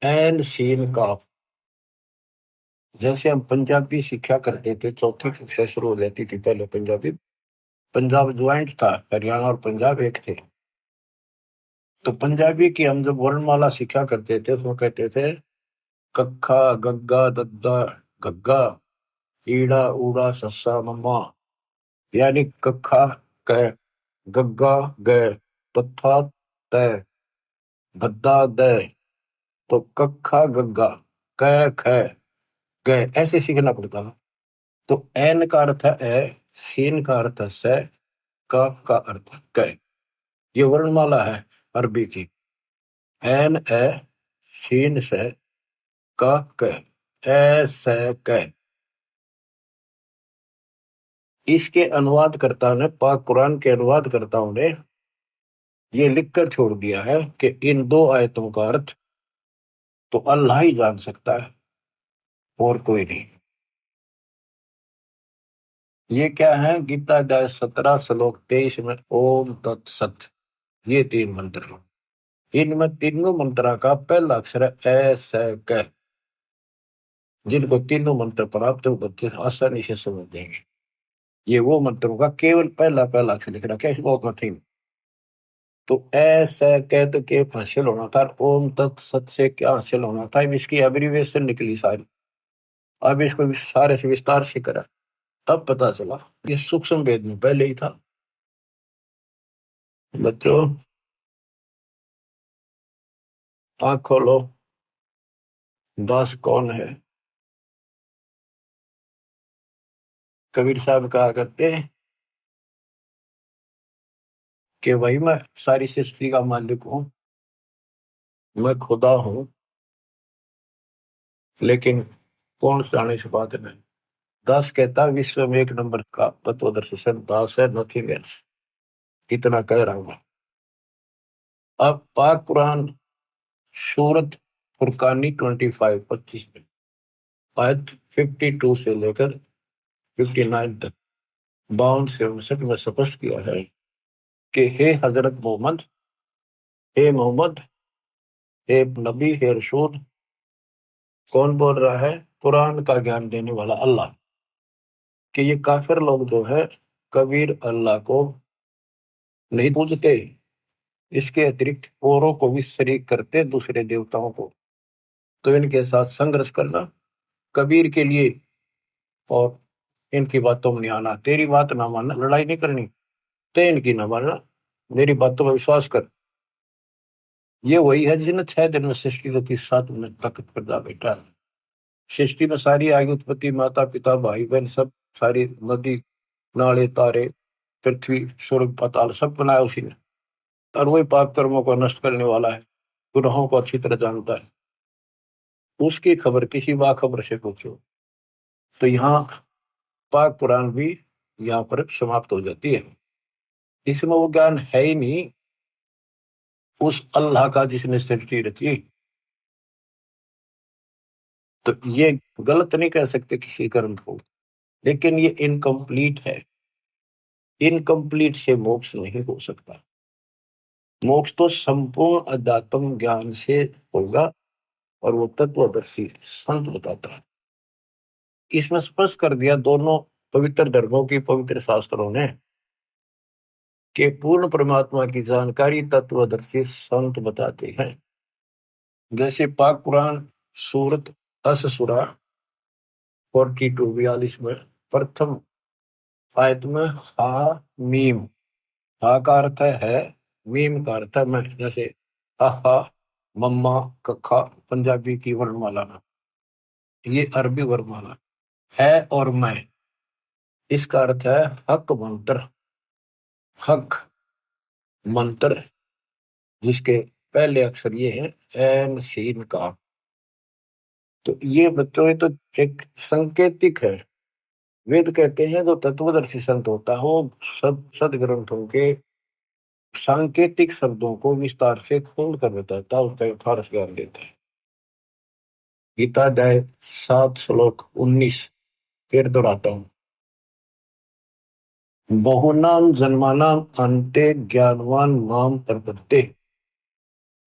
एन सीन काफ। जैसे हम पंजाबी सीखा करते थे, चौथी कक्षा शुरू हो जाती थी पहले पंजाबी, पंजाब ज्वाइंट था, हरियाणा और पंजाब एक थे। तो पंजाबी की हम जब वर्णमाला सीखा करते थे तो कहते थे कक्खा गग्गा दद्दा गग्गा, ईड़ा ऊड़ा सस्सा मम्मा, यानी कक्खा क, गग्गा ग, तथा त, गद्दा द। तो कक्खा गग्गा, क ख ग, ऐसे सीखना पड़ता था। तो एन का अर्थ है ए, सीन का अर्थ है से, का अर्थ है क। ये वर्णमाला है अरबी की, एन ए, सीन से, का क, ए से क। इसके अनुवादकर्ता ने, पाक कुरान के अनुवादकर्ताओं ने ये लिखकर छोड़ दिया है कि इन 2 आयतों का अर्थ तो अल्लाह ही जान सकता है और कोई नहीं। ये क्या है, गीता अध्याय 17 श्लोक 23 में ओम तत्सत, ये 3 मंत्र हैं। इनमें तीनों मंत्रा का पहला अक्षर है ए से क। जिनको तीनों मंत्र प्राप्त हो बच्चे आसानी से समझ देंगे। ये वो मंत्रों का केवल पहला पहला अक्षर लिख रखा है, इसमें और नथिंग। तो ऐसा कहते के हासिल होना था, ओम तत्सत से क्या हासिल होना था, अब इसकी एब्रीविएशन निकली सारी। अब इसको सारे से विस्तार से करा, अब पता चला ये सूक्ष्म भेद में पहले ही था। बच्चों आंख खोलो, दास कौन है? कबीर साहब कहा करते हैं कि भाई मैं सारी सृष्टि का मालिक हूं, मैं खुदा हूं, लेकिन कौन जाने से बात नहीं। दास कहता विश्व में एक नंबर का तत्वदर्शी संत दास है, नथिंग एल्स। इतना कह रहा हूं मैं। अब पाक कुरान सूरत फुरकानी 25 में आयत 52 से लेकर 59 तक 52 से 59 में स्पष्ट किया है कि हे हजरत मोहम्मद, हे मोहम्मद, हे नबी, हे रसूल। कौन बोल रहा है? कुरान का ज्ञान देने वाला अल्लाह। कि ये काफिर लोग जो है कबीर अल्लाह को नहीं पूजते, इसके अतिरिक्त औरों को भी शरीक करते, दूसरे देवताओं को। तो इनके साथ संघर्ष करना कबीर के लिए, और इनकी बातों में नहीं आना। तेरी बात ना मानना, लड़ाई नहीं करनी, ते इनकी ना मानना, मेरी बातों में विश्वास कर। ये वही है जिसने 6 दिन में सृष्टि को 7 मिनट तक पैदा बैठा। सृष्टि में सारी आयु उत्पत्ति, माता पिता भाई बहन सब, सारी नदी नाले तारे पृथ्वी स्वर्ग पाताल सब बनाया उसी ने। और वही पाप कर्मों को नष्ट करने वाला है, गुनाहों को अच्छी तरह जानता है। उसकी खबर किसी बाखबर से पूछो। तो यहाँ पाक कुरान भी यहाँ पर समाप्त हो जाती है। इसमें वो ज्ञान है ही नहीं उस अल्लाह का जिसने सृष्टि रची। तो ये गलत नहीं कह सकते किसी ग्रंथ को, लेकिन ये इनकम्प्लीट है। इनकम्प्लीट से मोक्ष नहीं हो सकता। मोक्ष तो संपूर्ण अध्यात्म ज्ञान से होगा, और वो तत्वदर्शी संत बताता है। इसमें स्पष्ट कर दिया दोनों पवित्र धर्मों की पवित्र शास्त्रों ने कि पूर्ण परमात्मा की जानकारी तत्वदर्शी संत बताते हैं। जैसे पाक कुरान सूरत अस-सूरा 42 में प्रथम आयत में हा मीम, हा का अर्थ है, मीम का अर्थ है मैं। जैसे हा, मम्मा, कखा पंजाबी की वर्णमाला ना, ये अरबी वर्णमाला है। और मैं, इसका अर्थ है हक मंत्र। हक मंत्र जिसके पहले अक्षर ये है एन सीन का। तो ये बच्चों, ये तो एक संकेतिक है। वेद कहते हैं जो तत्वदर्शी संत होता है वो सदग्रंथों के सांकेतिक शब्दों को विस्तार से खोल कर बताता है, उसका यथार्थ ज्ञान देता है। गीता अध्याय 7 श्लोक 19 फिर दोहराता हूँ। बहुनाम जन्मानाम अन्ते ज्ञानवान नाम प्रपद्ये।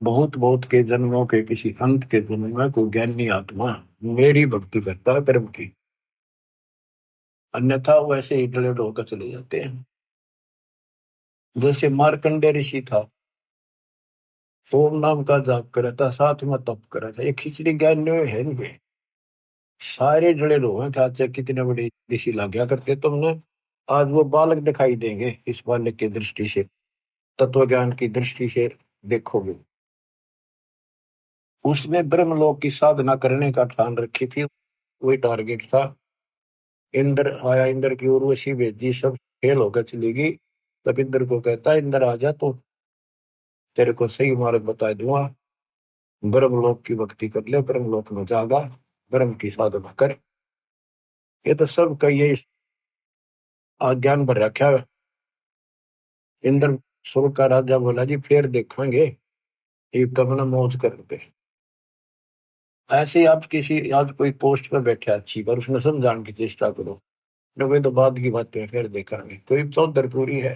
बहुत बहुत के जन्मों के किसी अंत के जन्म में कोई ज्ञानी आत्मा मेरी भक्ति करता है कर्म की, अन्यथा वैसे ही डले होकर चले जाते हैं। जैसे मार्कंडे ऋषि था, ओम नाम का जाप करा था, साथ में तप करा था। ये खिचड़ी ज्ञान है नहीं, सारे जड़े लोग हैं। चाचा कितने बड़े ऋषि लग गया करते तुमने, आज वो बालक दिखाई देंगे। इस बालक की दृष्टि से, तत्व ज्ञान की दृष्टि से देखोगे, उसने ब्रह्मलोक की साधना करने का ठान रखी थी। वही टारगेट था। इंद्र आया, इंद्र की उर्वशी भेजी, सब फेल होकर चली गई। तब इंद्र को कहता है, इंद्र आजा तो तेरे को सही मार्ग बता दूंगा। ब्रह्मलोक की भक्ति कर ले, ब्रह्मलोक में जागा, ब्रह्म की साधना कर। ये तो सब का ये ज्ञान भर रखा है। इंद्र स्वर्ग का राजा बोला जी फिर देखेंगे, ये तब ना मौज करते। ऐसे ही आप किसी, आज कोई पोस्ट पर बैठे अच्छी, पर उसमें समझाने की चेष्टा करो, न कोई तो बाद की बातें फिर देखेंगे। कोई चौधर पूरी है,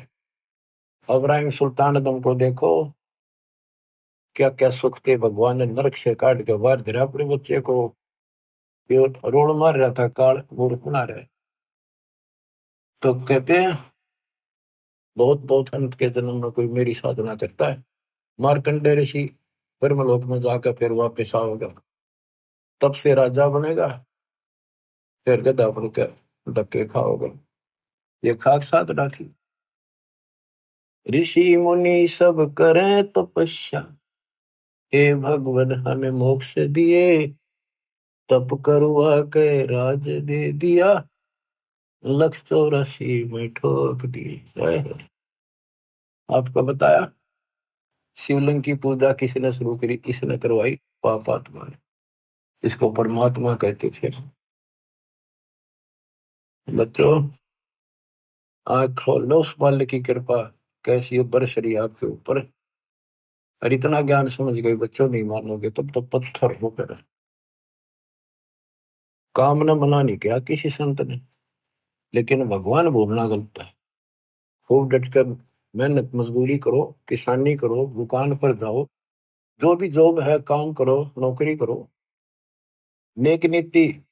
इब्राहिम सुल्तान आदम को देखो, क्या क्या सुख थे, भगवान ने नरक से काट के बाहर गिरा अपने बच्चे को। ये रोड मार रहा था, काल मूर्ख बना रहे। तो कहते हैं बहुत बहुत अंत के जन्म में कोई मेरी साधना करता है, मार्कंडेय ऋषि ब्रह्मलोक में जाकर फिर वापस आओगा, तब से राजा बनेगा, फिर गधा बनकर धक्के खाओगे। ये खाक साधना थी। ऋषि मुनि सब करें तपस्या, हे भगवान हमें मोक्ष दिए, तप करवा के राज दे दिया, 184 में ठोक दिए। आपको बताया शिवलिंग की पूजा किसने शुरू करी, इसने करवाई, पापात्मा ने। इसको परमात्मा कहते थे। बच्चों आँख खोल लो, उस बाल्य की कृपा कैसी बरस रही आपके ऊपर। और इतना ज्ञान समझ गए बच्चों, नहीं मानोगे तब तो पत्थर होकर। काम न मना नहीं किया किसी संत ने, लेकिन भगवान भूलना गलत है। खूब डटकर मेहनत मजदूरी करो, किसानी करो, दुकान पर जाओ, जो भी जॉब है काम करो, नौकरी करो, नेक नीति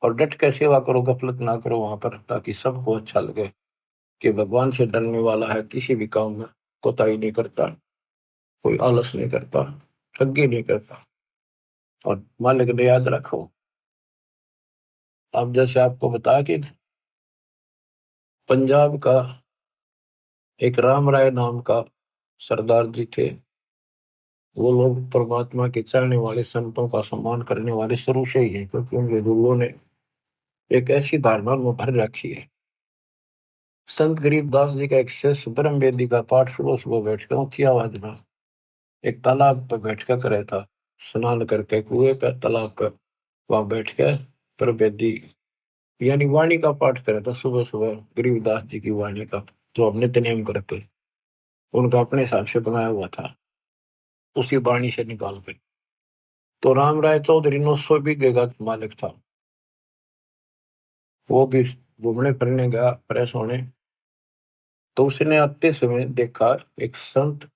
और डट कर सेवा करो, गफलत ना करो वहां पर, ताकि सबको अच्छा लगे कि भगवान से डरने वाला है, किसी भी काम में कोताही नहीं करता, कोई आलस नहीं करता, ठगी नहीं करता। और मालिक ने याद रखो, अब जैसे आपको बताया कि पंजाब का एक राम राय नाम का सरदार जी थे। वो लोग परमात्मा के चाहने वाले, संतों का सम्मान करने वाले शुरू से ही हैं, क्योंकि उनके गुरुओं ने एक ऐसी धारणा उनमें भर रखी है। संत गरीबदास जी का एक शिष्य ब्रह्म वेदी का पाठ सुबह सुबह बैठकर ऊंची आवाज में एक तालाब पर बैठकर करे था, स्नान करके कुएं पर, तालाब पर वहां बैठ कर ब्रह्म वेदी यानी वाणी का पाठ करे था सुबह सुबह, गरीबदास जी की वाणी का, जो अब नित्य करते, उनका अपने हिसाब से बनाया हुआ था, उसी वाणी से निकाल कर। तो राम राय चौधरी 900 बीघे का मालिक था। वो भी घूमने फिरने गया फ्रेश होने, तो उसने आते समय देखा एक संत,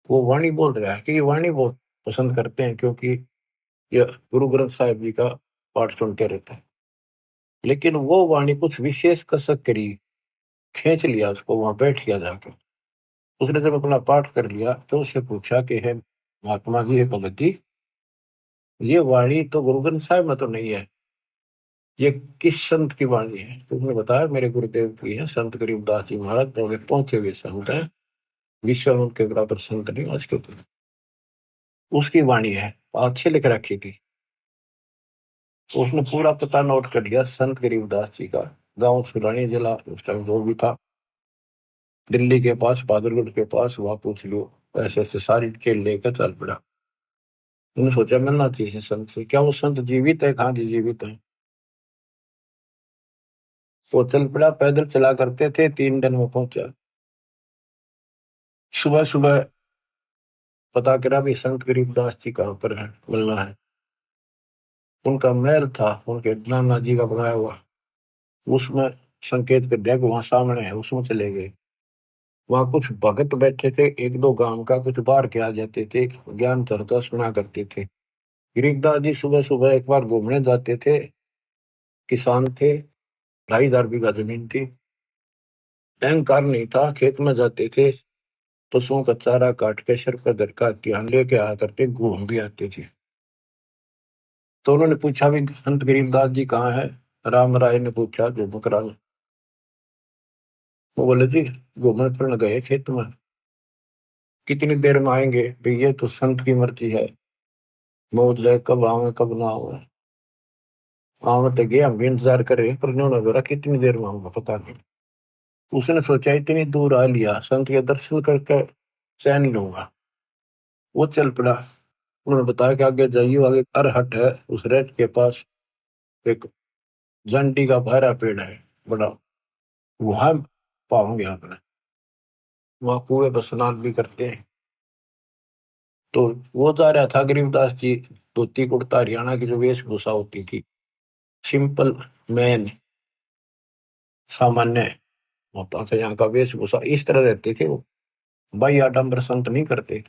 वो वाणी बोल रहा है कि ये वाणी बहुत पसंद करते हैं, क्योंकि ये गुरु ग्रंथ साहिब जी का पाठ सुनते रहते हैं। लेकिन वो वाणी कुछ विशेष कसक करी, खींच लिया उसको, वहां बैठ गया जाकर। उसने जब अपना पाठ कर लिया तो उससे पूछा कि है महात्मा जी, है भगत जी, ये वाणी तो गुरु ग्रंथ साहिब में तो नहीं है, ये किस संत की वाणी है? तो उसने बताया मेरे गुरुदेव की है, संत गरीबदास जी महाराज, बड़े पहुंचे हुए संत है, विश्व में उनके बराबर संत नहीं आज के ऊपर। उसकी वाणी है, अच्छे लिख रखी थी। तो उसने पूरा पता नोट कर लिया संत गरीबदास जी का, गांव सुलानी जिला उस टाइम जो भी था, दिल्ली के पास, बहादुरगढ़ के पास, वहां पूछ लो। ऐसे ऐसे सारी डिटेल लेकर चल पड़ा। उन्होंने सोचा मिलना चाहिए संत से, क्या वो संत जीवित है? कहाँ जी जीवित है। वो चल पड़ा, पैदल चला करते थे, 3 दिन में पहुंचा। सुबह सुबह पता करा भी संत गरीबदास जी कहाँ पर है, मिलना है। उनका महल था, उनके नाना जी का बनाया हुआ, उसमें संकेत कर दिया कि वहां सामने है, उसमें चले गए। वहां कुछ भगत बैठे थे, 1-2 गांव का, कुछ बाहर के आ जाते थे, ज्ञान चर्चा सुना करते थे। गरीबदास जी सुबह सुबह एक बार घूमने जाते थे, किसान थे, 2,500 बीघा जमीन थी, अहंकार नहीं था, खेत में जाते थे, पशुओं का चारा काट के सर पर धरका ध्यान लेके आया करते, घूम भी आते थे। तो उन्होंने पूछा भी संत गरीबदास जी कहाँ है? राम राय ने पूछा, जो बकरा ने। वो बोले जी घूमने फिरने गए खेत में, कितनी देर में आएंगे? भाई ये तो संत की मर्जी है, मौत जाए कब आवे कब ना आवे। आवे तो गया, हम भी इंतजार कर रहे हैं, पर उन्होंने बोला कितनी देर में आऊंगा पता नहीं। उसने सोचा इतनी दूर आ लिया, संत के दर्शन करके चैन लूंगा। वो चल पड़ा। उन्होंने बताया कि आगे जाइए, आगे अरहट है, उस रेत के पास एक जंटी का बहरा पेड़ है बड़ा, वहां पाओगे आपने, वहां कुएं पर स्नान भी करते हैं। तो वो जा रहा था गरीबदास जी, धोती कुर्ता हरियाणा की जो वेशभूषा होती थी, सिंपल मैन, सामान्य होता था यहाँ का वेशभूषा, इस तरह रहते थे वो, भाई आडम्बर संत नहीं करते।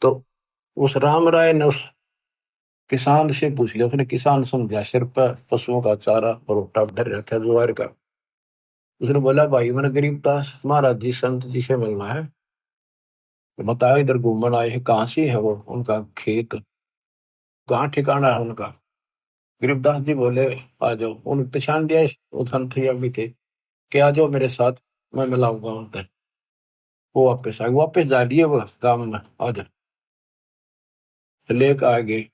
तो उस राम राय ने उस किसान से पूछ लिया, उसने किसान समझा, सिर पर पशुओं का चारा और भुट्टा धर रखा ज्वार का। उसने बोला भाई मैंने गरीबदास महाराज जी संत जी से मिलना है, तो बताओ इधर घूमन आए हैं, कहाँ से है वो, उनका खेत कहाँ ठिकाना है उनका। गरीबदास जी बोले आ जाओ, उन्हें पहचान दिया वो संत जी भी थे कि आ जाओ मेरे साथ, मैं मिलाऊंगा उनसे। वो वापस आ गए, वापस जा दिए वो गांव में, आ जा लेकर आ गए।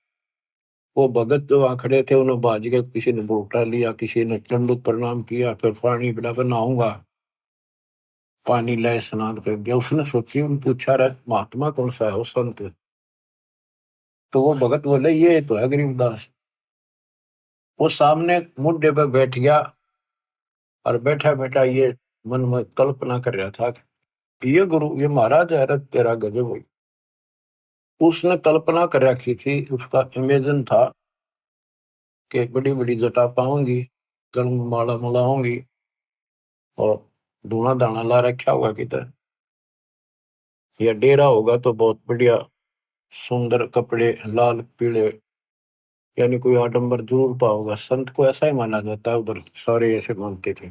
वो भगत जो वहां खड़े थे उन्हें बाज गए, किसी ने बोटा लिया, किसी ने दंडवत प्रणाम किया, फिर पानी पिला कर नहाऊंगा, पानी लाए स्नान कर दिया। उसने सोची, उन पूछा रहा महात्मा कौन सा है वो संत, तो वो भगत बोले ये तो है गरीबदास। वो सामने मुड्डे पे बैठ गया और बैठा बैठा ये मन में कल्पना कर रहा था कि ये गुरु ये महाराज है, रत तेरा गजब हुई। उसने कल्पना कर रखी थी, उसका इमेजिन था कि बड़ी बड़ी जटा पाऊंगी, गल में माला माला होंगी और धूना दाना ला रखा होगा किधर, या डेरा होगा तो बहुत बढ़िया सुंदर कपड़े लाल पीले, यानी कोई आडंबर जरूर पाओगा। संत को ऐसा ही माना जाता है, उधर सारे ऐसे मानते थे।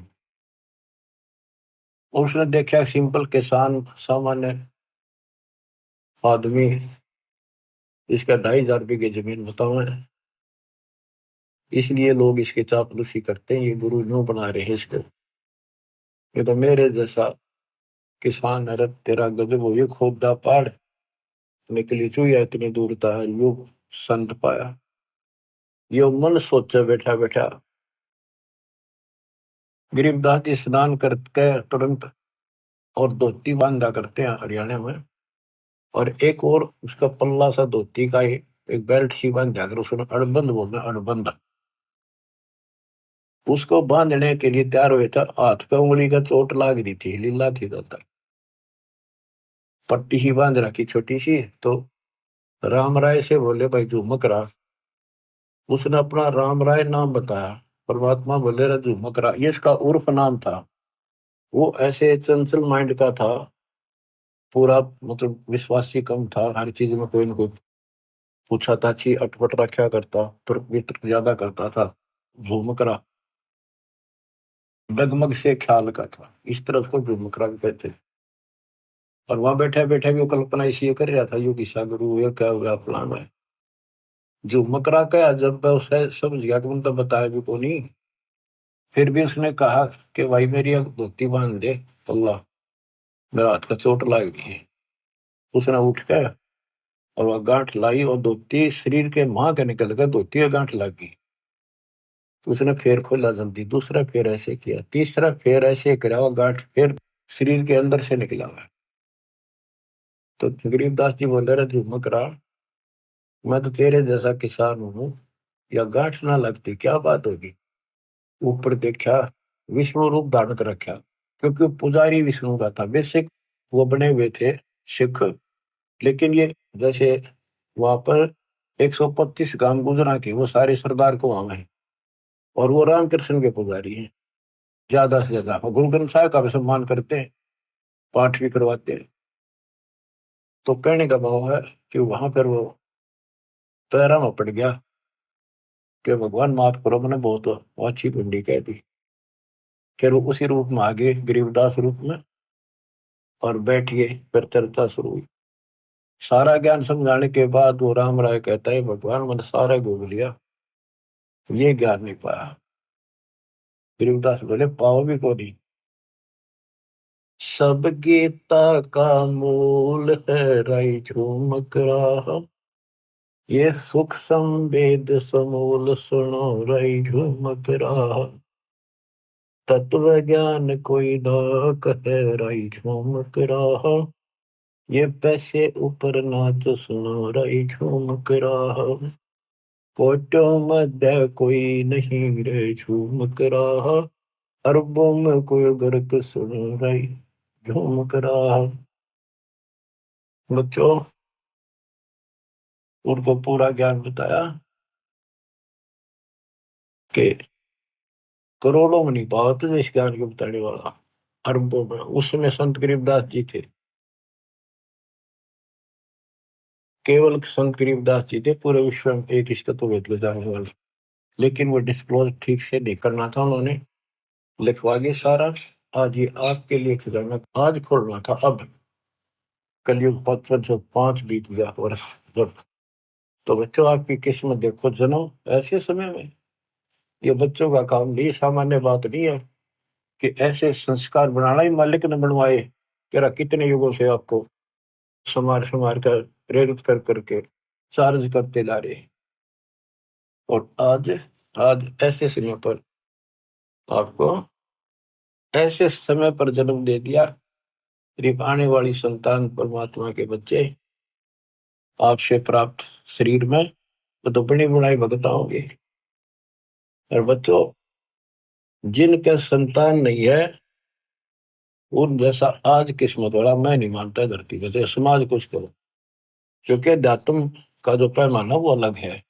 और उसने देखा सिंपल किसान सामान्य आदमी, इसका 2,500 बीघे जमीन बताओ है, इसलिए लोग इसकी चापलूसी करते हैं, ये गुरु यूं बना रहे हैं इसको, ये तो मेरे जैसा किसान है, रत तेरा गजब हो, ये खोदा पहाड़ निकली चुया इतनी दूर था, यो संत पाया। यो मन सोचे बैठा बैठा। गरीबदास जी स्नान करके तुरंत और धोती बांधा करते हैं हरियाणा में, और एक और उसका पल्ला सा धोती का एक बेल्ट सी बांध जाकर उसने अड़बंद बोलना, अड़बंद उसको बांधने के लिए तैयार हुए था। हाथ पे उंगली का चोट लाग रही थी, लीला थी दाता, पट्टी ही बांध रखी छोटी सी। तो राम राय से बोले भाई झुमक रहा, उसने अपना राम राय नाम बताया। परमात्मा बोले रहा झुमक रहा, ये इसका उर्फ नाम था। वो ऐसे चंचल माइंड का था, पूरा मतलब विश्वासी कम था, हर चीज में कोई ना कोई पूछा ताछी अटपट रखा करता, तुर्क वितर्क ज्यादा करता था। झुमकरा डगमग से ख्याल का था, इस तरह उसको झुमकरा भी कहते थे। और वहां बैठे बैठे भी वो कल्पना इसी कर रहा था, यो किसा गुरु ये क्या हुआ फलाना है। झुमकरा का जब मैं उसे समझ गया कि उनका बताया भी को नहीं, फिर भी उसने कहा कि भाई मेरी एक धोती बांध दे, अल्लाह मेरा हाथ का चोट लग गई है। उसने उठ के और वह गांठ लाई, और धोती शरीर के मां के निकल कर धोती का गांठ लग गई। तो उसने फेर खोला जल्दी, दूसरा फेर ऐसे किया, तीसरा फेर ऐसे करा, वो गांठ फिर शरीर के अंदर से निकला हुआ। तो गरीबदास जी बोले रहे झुमक रहा, मैं तो तेरे जैसा किसान हूं, या गांठ ना लगती क्या बात होगी। ऊपर देखा, विष्णु रूप धारण कर रखा, क्योंकि पुजारी विष्णु का था बेसिक, वो बने हुए थे सिख। लेकिन ये जैसे वहां पर 125 गांव गुजरा के वो सारे सरदार को वहां है, और वो रामकृष्ण के पुजारी हैं ज्यादा से ज्यादा, और गुरु ग्रंथ साहिब का भी सम्मान करते हैं, पाठ भी करवाते हैं। तो कहने का भाव है कि वहां पर वो पैरा में पड़ गया कि भगवान माफ करो, मैंने बहुत अच्छी कुंडी कह दी। फिर वो उसी रूप में आ गए, गरीबदास रूप में, और बैठ गए, फिर चर्चा शुरू हुई। सारा ज्ञान समझाने के बाद वो राम राय कहता है भगवान मैंने सारा घूम लिया, ये ज्ञान नहीं पाया। गरीबदास बोले पाओ भी को नहीं। सब गीता का मूल है राई झूमक रहा, ये सुख संवेद समूल सुनो राई झूमक रहा, तत्व ज्ञान कोई ना कहे राई झूमक रहा, ये पैसे ऊपर नाच सुनो राई झूमक रहा, कोटों मध्य कोई नहीं रे झूमक रहा, अरबों में कोई गर्क सुनो राई झूमक रहा। बच्चों उनको पूरा ज्ञान बताया कि करोड़ों में नहीं पाओ तो इस ज्ञान को बताने वाला, अरबों में। उस समय संत गरीबदास जी थे, केवल संत गरीबदास जी थे पूरे विश्व में एक रिश्ता तो वेद जाने वाले। लेकिन वो डिस्क्लोज ठीक से नहीं करना था, उन्होंने लिखवा दिया सारा, आज ये आपके लिए खजाना आज खोलना था। अब कलयुग 5 बीत गया वर्ष जब। तो बच्चों आपकी किस्मत देखो, जन्म ऐसे समय में, ये बच्चों का काम नहीं, सामान्य बात नहीं है कि ऐसे संस्कार बनाना ही मालिक ने बनवाए। तेरा कितने युगों से आपको संवार संवार कर प्रेरित कर करके चार्ज करते ला रहे, और आज आज ऐसे समय पर आपको ऐसे समय पर जन्म दे दिया। करीब आने वाली संतान परमात्मा के बच्चे आपसे प्राप्त शरीर में तो बड़ी बुढ़ाई भगता होंगे। और बच्चों जिनके संतान नहीं है उन जैसा आज किस्मत वाला मैं नहीं मानता धरती पे, तो समाज कुछ करो, क्योंकि अध्यात्म का जो पैमाना वो अलग है।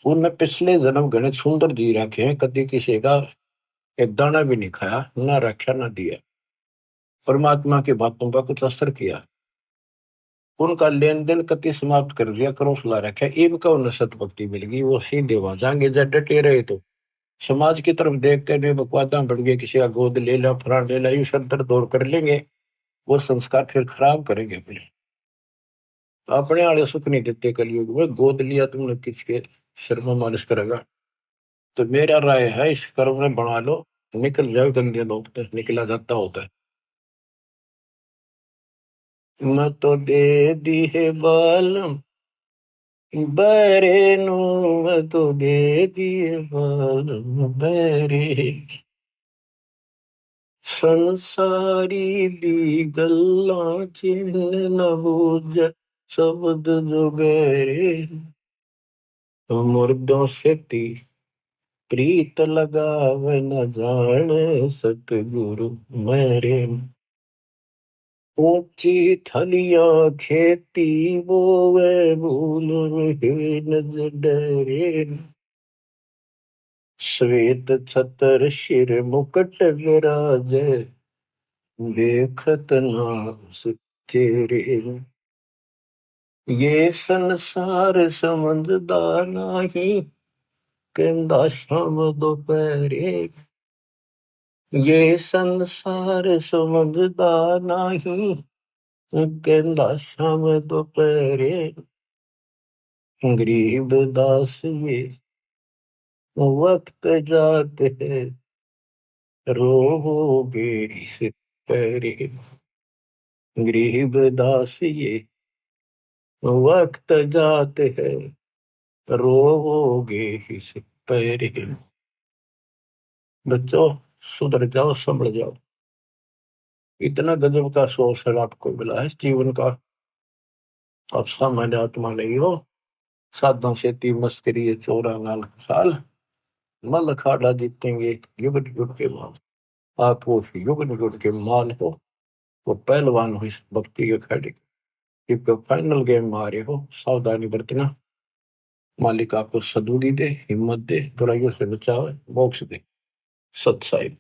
उनने पिछले जन्म घने सुंदर जी रखे हैं, कभी किसी का एक दाना भी नहीं खाया, ना रखा ना दिया, परमात्मा की बातों पर कुछ असर किया, उनका लेन देन कति समाप्त कर दिया, करो सुला रखा। इनका उन्हें सतभक्ति मिल गई, वो सीधे वहां जाएंगे। जब डटे रहे तो समाज की तरफ देखते नहीं, बकवादा बढ़ गए, किसी का गोद ले ला, फरान ले ला, यू सदर दौड़ कर लेंगे, वो संस्कार फिर खराब करेंगे अपने। अपने वाले सुख नहीं देते कलयुग में, गोद लिया तुमने किसके सिर में मालिश करेगा। तो मेरा राय है इस कर्म में बना लो, निकल जाओ गंदे लोग तो, निकला जाता होता है। मैं तो दे दी है बालम बरे नु, मैं तो दे दी है बालम बरे, संसारी दी गल्लां चिन्ह न बूझ शब्द जो गहरे, मुर्दों से ती प्रीत लगावे न जाने सतगुरु मेरे। ऊंची थलियां खेती बोवे भूल नजर डरे, श्वेत छतर शिर मुकुट विराजे देखत नास चेहरे। ये संसार समझदा नहीं कहंदा शाम दोपहरे, ये संसार समझदा नहीं कहंदा शाम दोपहरे, गरीब दास ये वक्त जाते है रोगे इस पैरे, गरीब दास ये वक्त जाते है रोगे इस पैरे। बच्चों सुधर जाओ, संभल जाओ। इतना गजब का अवसर आपको मिला है जीवन का, आप सामान्य आत्मा नहीं हो। साधना सेती मस्करी चौरा नाल साल मल अखाड़ा जीतेंगे युग युग के बाद। आप वो युग युग के माल हो, वो पहलवान हो इस भक्ति के खड़े के फाइनल गेम में आ रहे हो। सावधानी बरतना, मालिक आपको सदबुद्धि दे, हिम्मत दे, बुराइयों से बचावे, मोक्ष दे। सत साहिब।